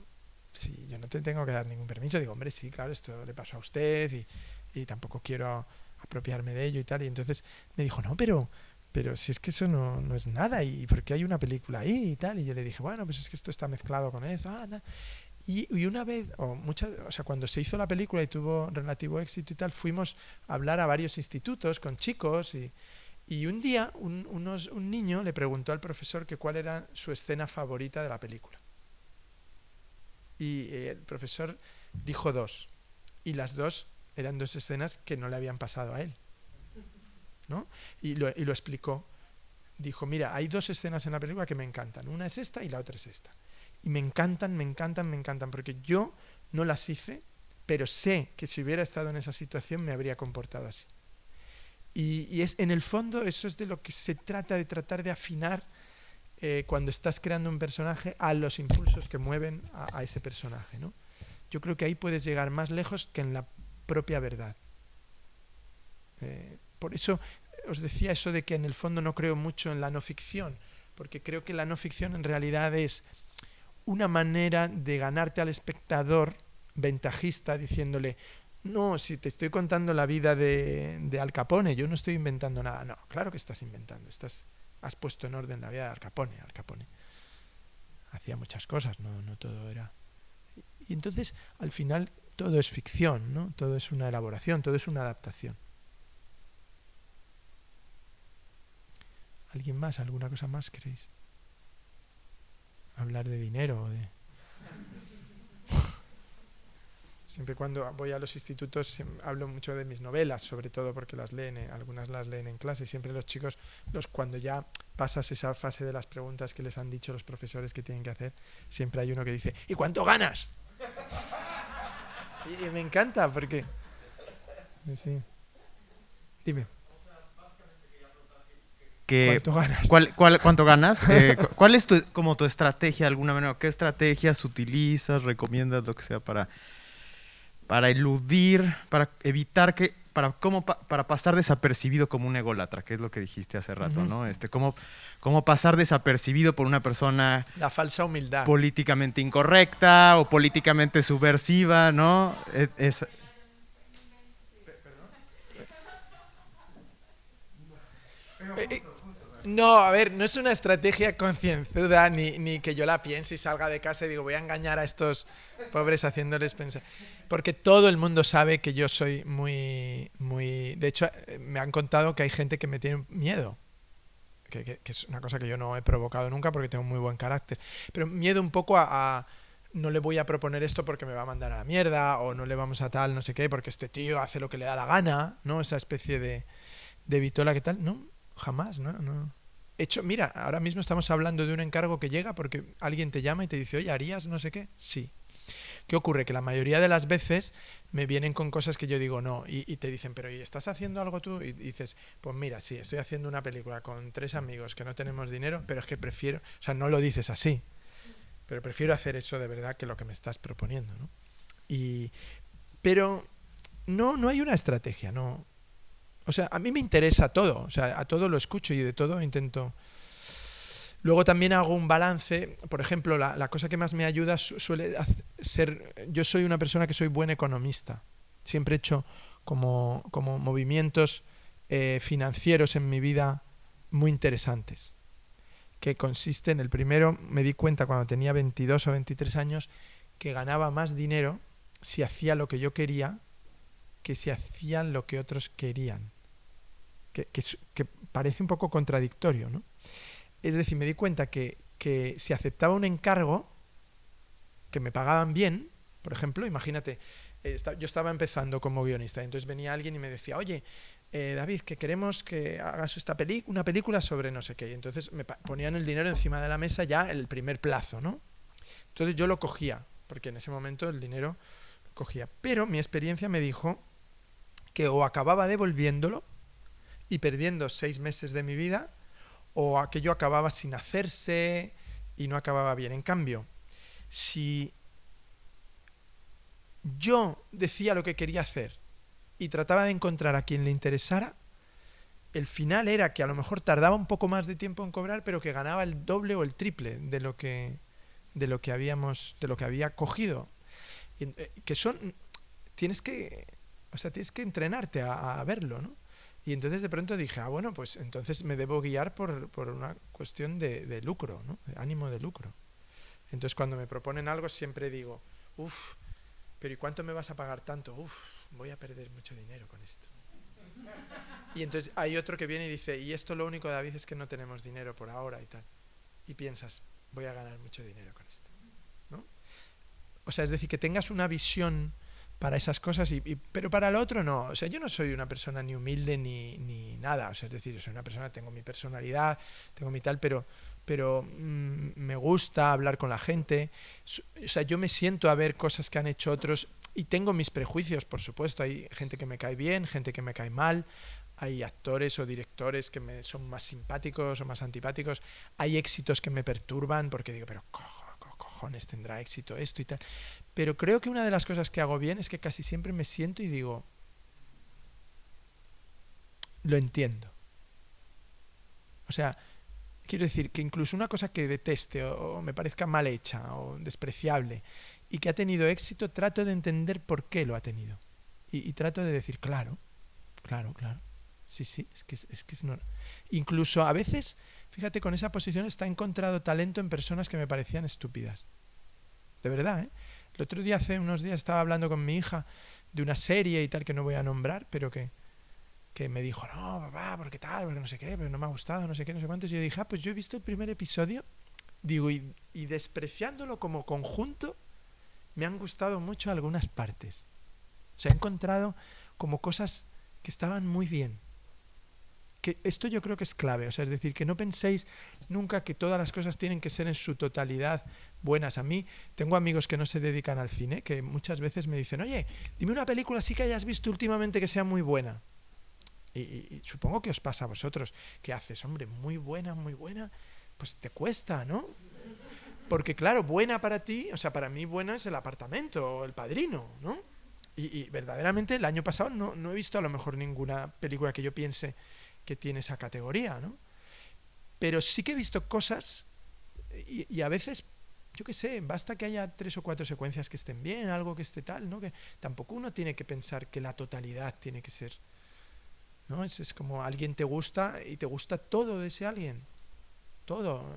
sí, yo no te tengo que dar ningún permiso. Digo, hombre, sí, claro, esto le pasó a usted y tampoco quiero apropiarme de ello y tal. Y entonces me dijo, no, pero si es que eso no es nada, y ¿por qué hay una película ahí y tal? Y yo le dije, bueno, pues es que esto está mezclado con eso. Y una vez, o sea, cuando se hizo la película y tuvo relativo éxito y tal, fuimos a hablar a varios institutos con chicos y un día un niño le preguntó al profesor que cuál era su escena favorita de la película. Y el profesor dijo 2, y las 2 eran 2 escenas que no le habían pasado a él, ¿no? Y lo explicó. Dijo, mira, hay 2 escenas en la película que me encantan. Una es esta y la otra es esta. Y me encantan, porque yo no las hice, pero sé que si hubiera estado en esa situación me habría comportado así. Y es, en el fondo eso es de lo que se trata, de tratar de afinar cuando estás creando un personaje a los impulsos que mueven a ese personaje, ¿no? Yo creo que ahí puedes llegar más lejos que en la propia verdad. Por eso os decía eso de que en el fondo no creo mucho en la no ficción, porque creo que la no ficción en realidad es una manera de ganarte al espectador ventajista diciéndole: no, si te estoy contando la vida de Al Capone, yo no estoy inventando nada. No, claro que estás inventando, has puesto en orden la vida de Al Capone. Al Capone hacía muchas cosas, no todo era... Y entonces, al final, todo es ficción, ¿no? Todo es una elaboración, todo es una adaptación. ¿Alguien más? ¿Alguna cosa más queréis? Hablar de dinero o de... Siempre cuando voy a los institutos hablo mucho de mis novelas, sobre todo porque las leen, algunas las leen en clase, y siempre los chicos, cuando ya pasas esa fase de las preguntas que les han dicho los profesores que tienen que hacer, siempre hay uno que dice: ¿y cuánto ganas? Y me encanta porque... Sí. Dime. ¿Cuánto ganas? ¿Cuánto ganas? ¿Cuál es tu estrategia de alguna manera? ¿Qué estrategias utilizas, recomiendas, lo que sea, para eludir, para evitar que, para pasar desapercibido como un ególatra, que es lo que dijiste hace rato, ¿no? Cómo pasar desapercibido por una persona... La falsa humildad. Políticamente incorrecta o políticamente subversiva, ¿no? No, a ver, no es una estrategia concienzuda ni que yo la piense y salga de casa y digo: voy a engañar a estos pobres haciéndoles pensar. Porque todo el mundo sabe que yo soy muy... De hecho, me han contado que hay gente que me tiene miedo. Que es una cosa que yo no he provocado nunca porque tengo muy buen carácter. Pero miedo un poco a no le voy a proponer esto porque me va a mandar a la mierda, o no le vamos a tal, no sé qué, porque este tío hace lo que le da la gana, ¿no? Esa especie de vitola que tal. No, jamás, ¿no? Hecho, mira, ahora mismo estamos hablando de un encargo que llega porque alguien te llama y te dice: oye, ¿harías no sé qué? Sí. ¿Qué ocurre? Que la mayoría de las veces me vienen con cosas que yo digo no, y te dicen: pero ¿y estás haciendo algo tú? Y dices: pues mira, sí, estoy haciendo una película con 3 amigos que no tenemos dinero, pero es que prefiero... O sea, no lo dices así, pero prefiero hacer eso de verdad que lo que me estás proponiendo, ¿no? Pero no hay una estrategia, no. O sea, a mí me interesa todo, o sea, a todo lo escucho y de todo intento... Luego también hago un balance. Por ejemplo, la cosa que más me ayuda suele ser... Yo soy una persona que soy buen economista. Siempre he hecho como movimientos financieros en mi vida muy interesantes. Que consisten, el primero, me di cuenta cuando tenía 22 o 23 años, que ganaba más dinero si hacía lo que yo quería que si hacían lo que otros querían. Que parece un poco contradictorio, ¿no? Es decir, me di cuenta que si aceptaba un encargo, que me pagaban bien, por ejemplo, imagínate, yo estaba empezando como guionista, entonces venía alguien y me decía: oye, David, que queremos que hagas una película sobre no sé qué, y entonces me ponían el dinero encima de la mesa ya el primer plazo, ¿no? Entonces yo lo cogía, porque en ese momento el dinero lo cogía, pero mi experiencia me dijo que o acababa devolviéndolo y perdiendo 6 meses de mi vida, o aquello acababa sin hacerse y no acababa bien. En cambio, si yo decía lo que quería hacer y trataba de encontrar a quien le interesara, el final era que a lo mejor tardaba un poco más de tiempo en cobrar, pero que ganaba el doble o el triple de lo que había cogido. Tienes que entrenarte a verlo, ¿no? Y entonces de pronto dije: bueno, pues entonces me debo guiar por una cuestión de lucro, ¿no? De ánimo de lucro. Entonces cuando me proponen algo siempre digo: pero ¿y cuánto me vas a pagar tanto? Voy a perder mucho dinero con esto. Y entonces hay otro que viene y dice: y esto lo único, David, es que no tenemos dinero por ahora y tal. Y piensas: voy a ganar mucho dinero con esto, ¿no? O sea, es decir, que tengas una visión para esas cosas, pero para lo otro no. O sea, yo no soy una persona ni humilde ni nada. O sea, es decir, yo soy una persona, tengo mi personalidad, tengo mi tal, pero me gusta hablar con la gente. O sea, yo me siento a ver cosas que han hecho otros y tengo mis prejuicios, por supuesto. Hay gente que me cae bien, gente que me cae mal. hay actores o directores que me son más simpáticos o más antipáticos, hay éxitos que me perturban porque digo, pero cojones tendrá éxito esto y tal. Pero creo que una de las cosas que hago bien es que casi siempre me siento y digo, lo entiendo. O sea, quiero decir que incluso una cosa que deteste o me parezca mal hecha o despreciable y que ha tenido éxito, trato de entender por qué lo ha tenido. Y trato de decir, claro. Sí, es que es no. Incluso a veces, fíjate, con esa posición he encontrado talento en personas que me parecían estúpidas. De verdad, ¿eh? El otro día, hace unos días, estaba hablando con mi hija de una serie y tal que no voy a nombrar, pero que me dijo, no, papá, porque tal, porque no sé qué, pero no me ha gustado, no sé qué, no sé cuántos. Y yo dije, pues yo he visto el primer episodio, digo, y despreciándolo como conjunto, me han gustado mucho algunas partes. O sea, he encontrado como cosas que estaban muy bien. Que esto yo creo que es clave, o sea, es decir, que no penséis nunca que todas las cosas tienen que ser en su totalidad buenas. A mí tengo amigos que no se dedican al cine, que muchas veces me dicen, oye, dime una película así que hayas visto últimamente que sea muy buena. Y supongo que os pasa a vosotros. ¿Qué haces? Hombre, muy buena, pues te cuesta, ¿no? Porque claro, buena para ti, o sea, para mí buena es El Apartamento o El Padrino, ¿no? Y verdaderamente el año pasado no he visto a lo mejor ninguna película que yo piense que tiene esa categoría, ¿no? Pero sí que he visto cosas y a veces, yo qué sé, basta que haya 3 o 4 secuencias que estén bien, algo que esté tal, ¿no? Que tampoco uno tiene que pensar que la totalidad tiene que ser, ¿no? Es como alguien te gusta y te gusta todo de ese alguien, todo.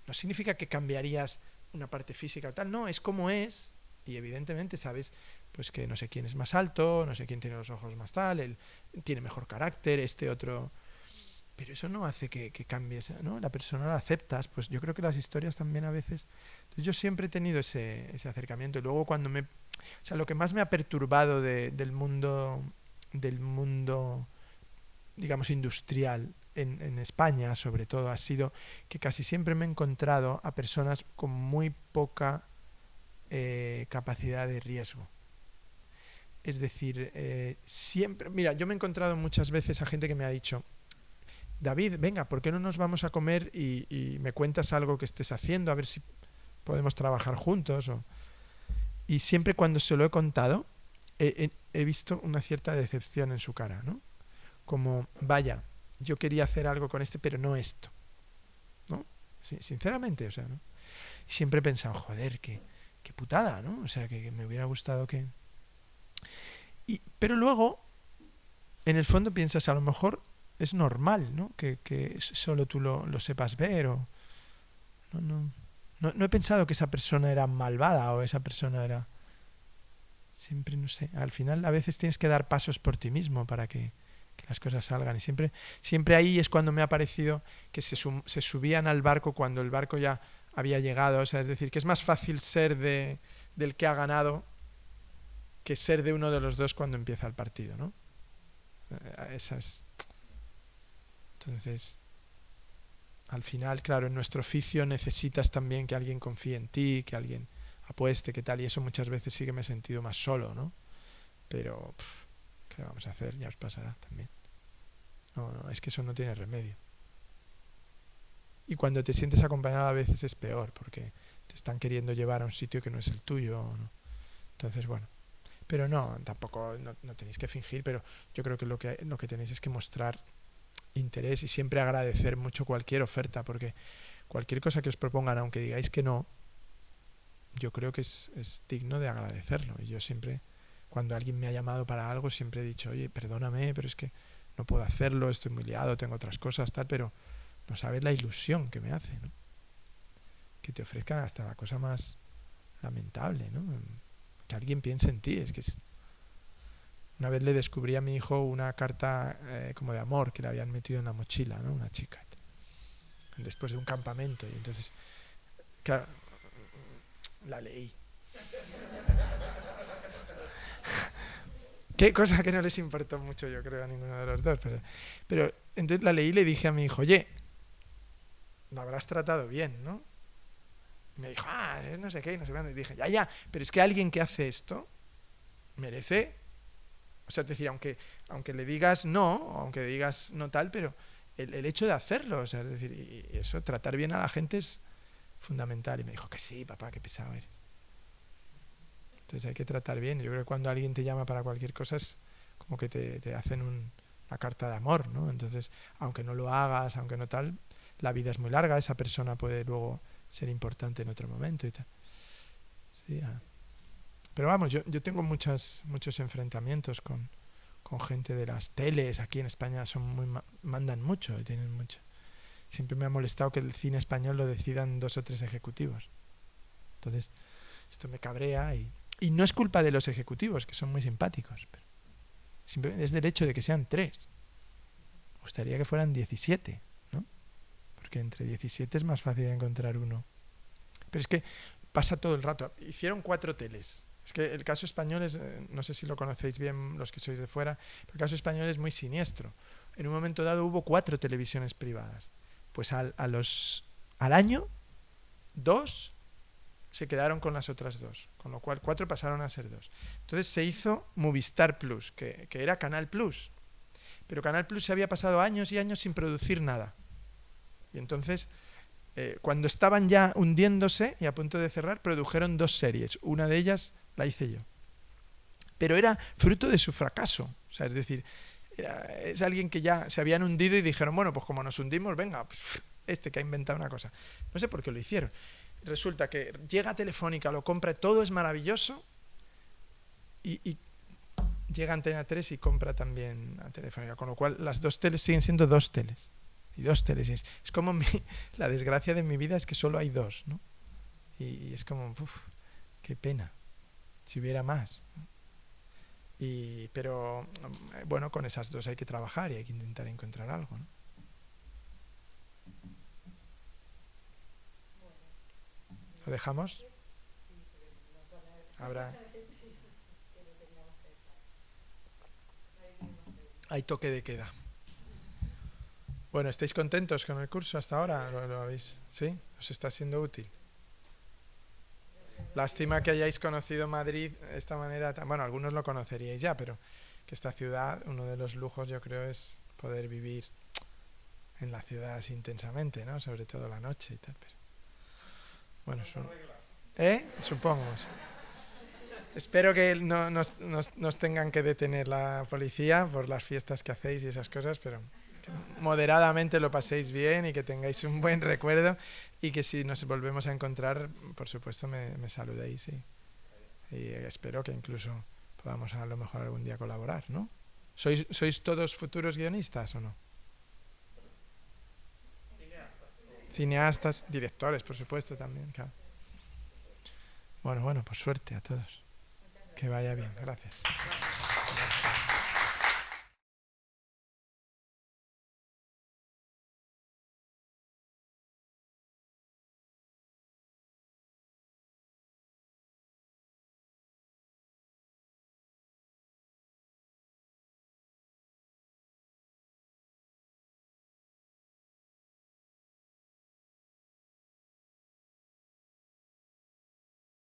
No significa que cambiarías una parte física o tal, no, es como es y evidentemente sabes pues que no sé quién es más alto, no sé quién tiene los ojos más tal, él tiene mejor carácter, este otro, pero eso no hace que cambies, ¿no? La persona la aceptas, pues yo creo que las historias también a veces. Entonces yo siempre he tenido ese acercamiento y luego cuando o sea, lo que más me ha perturbado del mundo digamos industrial en España sobre todo ha sido que casi siempre me he encontrado a personas con muy poca capacidad de riesgo. Es decir, siempre, mira, yo me he encontrado muchas veces a gente que me ha dicho, David, venga, ¿por qué no nos vamos a comer y me cuentas algo que estés haciendo, a ver si podemos trabajar juntos? Y siempre cuando se lo he contado, he visto una cierta decepción en su cara, ¿no? Como, vaya, yo quería hacer algo con pero no esto, ¿no? Sinceramente, o sea, ¿no? Siempre he pensado, joder, qué putada, ¿no? O sea, que me hubiera gustado que... pero luego, en el fondo piensas, a lo mejor es normal, ¿no? Que solo tú lo sepas ver o... No he pensado que esa persona era malvada o esa persona era... Siempre, no sé, al final a veces tienes que dar pasos por ti mismo para que las cosas salgan. Y siempre ahí es cuando me ha parecido que se subían al barco cuando el barco ya había llegado. O sea, es decir, que es más fácil ser del que ha ganado que ser de uno de los dos cuando empieza el partido, ¿no? Entonces, al final, claro, en nuestro oficio necesitas también que alguien confíe en ti, que alguien apueste, que tal, y eso muchas veces sí que me he sentido más solo, ¿no? Pero, ¿qué vamos a hacer? Ya os pasará también. No, es que eso no tiene remedio. Y cuando te sientes acompañado a veces es peor, porque te están queriendo llevar a un sitio que no es el tuyo, ¿no? Entonces, bueno. Pero no, tampoco no tenéis que fingir, pero yo creo que lo que tenéis es que mostrar interés y siempre agradecer mucho cualquier oferta, porque cualquier cosa que os propongan, aunque digáis que no, yo creo que es digno de agradecerlo. Y yo siempre, cuando alguien me ha llamado para algo, siempre he dicho, oye, perdóname, pero es que no puedo hacerlo, estoy muy liado, tengo otras cosas, tal, pero no sabes la ilusión que me hace, ¿no? Que te ofrezcan hasta la cosa más lamentable, ¿no? Que alguien piense en ti, una vez le descubrí a mi hijo una carta como de amor que le habían metido en la mochila, ¿no? Una chica, después de un campamento, y entonces, claro, la leí. Qué cosa que no les importó mucho, yo creo, a ninguno de los dos, pero entonces la leí y le dije a mi hijo, oye, me habrás tratado bien, ¿no? Y me dijo, no sé qué, no sé cuándo. Y dije, ya, pero es que alguien que hace esto merece O sea, es decir, aunque le digas no, o aunque digas no tal, pero el hecho de hacerlo, o sea, es decir, y eso, tratar bien a la gente es fundamental. Y me dijo que sí, papá, qué pesado eres. Entonces hay que tratar bien. Yo creo que cuando alguien te llama para cualquier cosa es como que te hacen una carta de amor, ¿no? Entonces, aunque no lo hagas, aunque no tal, la vida es muy larga, esa persona puede luego ser importante en otro momento y tal. Sí, pero vamos, yo tengo muchos enfrentamientos con gente de las teles. Aquí en España mandan mucho y tienen mucho. Siempre me ha molestado que el cine español lo decidan 2 o 3 ejecutivos. Entonces, esto me cabrea y no es culpa de los ejecutivos, que son muy simpáticos, pero simplemente es del hecho de que sean 3. Me gustaría que fueran 17, ¿no? Porque entre 17 es más fácil encontrar uno. Pero es que pasa todo el rato. Hicieron 4 teles. Es que el caso español es, no sé si lo conocéis bien los que sois de fuera, pero el caso español es muy siniestro. En un momento dado hubo 4 televisiones privadas. Pues al año, 2 se quedaron con las otras 2, con lo cual 4 pasaron a ser 2. Entonces se hizo Movistar Plus, que era Canal Plus. Pero Canal Plus se había pasado años y años sin producir nada. Y entonces, cuando estaban ya hundiéndose y a punto de cerrar, produjeron 2 series. Una de ellas la hice yo. Pero era fruto de su fracaso. O sea, es decir, es alguien que ya se habían hundido y dijeron, bueno, pues como nos hundimos, venga, pues, que ha inventado una cosa. No sé por qué lo hicieron. Resulta que llega Telefónica, lo compra, todo es maravilloso y llega Antena 3 y compra también a Telefónica, con lo cual las 2 teles siguen siendo 2 teles. Y 2 teles. Es como la desgracia de mi vida es que solo hay 2, ¿no? Y es como, qué pena, si hubiera más, ¿no? Pero bueno, con esas 2 hay que trabajar y hay que intentar encontrar algo, ¿no? ¿Lo dejamos? Hay toque de queda. Bueno, ¿estáis contentos con el curso hasta ahora? ¿Lo habéis? ¿Sí? ¿Os está siendo útil? Lástima que hayáis conocido Madrid de esta manera. Bueno, algunos lo conoceríais ya, pero que esta ciudad, uno de los lujos yo creo es poder vivir en la ciudad así intensamente, ¿no? Sobre todo la noche y tal. Pero bueno, supongo. Espero que no nos tengan que detener la policía por las fiestas que hacéis y esas cosas, pero que moderadamente lo paséis bien y que tengáis un buen recuerdo y que si nos volvemos a encontrar, por supuesto, me saludéis y espero que incluso podamos a lo mejor algún día colaborar, ¿no? ¿Sois todos futuros guionistas o no? Cineastas, directores, por supuesto, también, claro. Bueno, pues suerte a todos. Que vaya bien, gracias.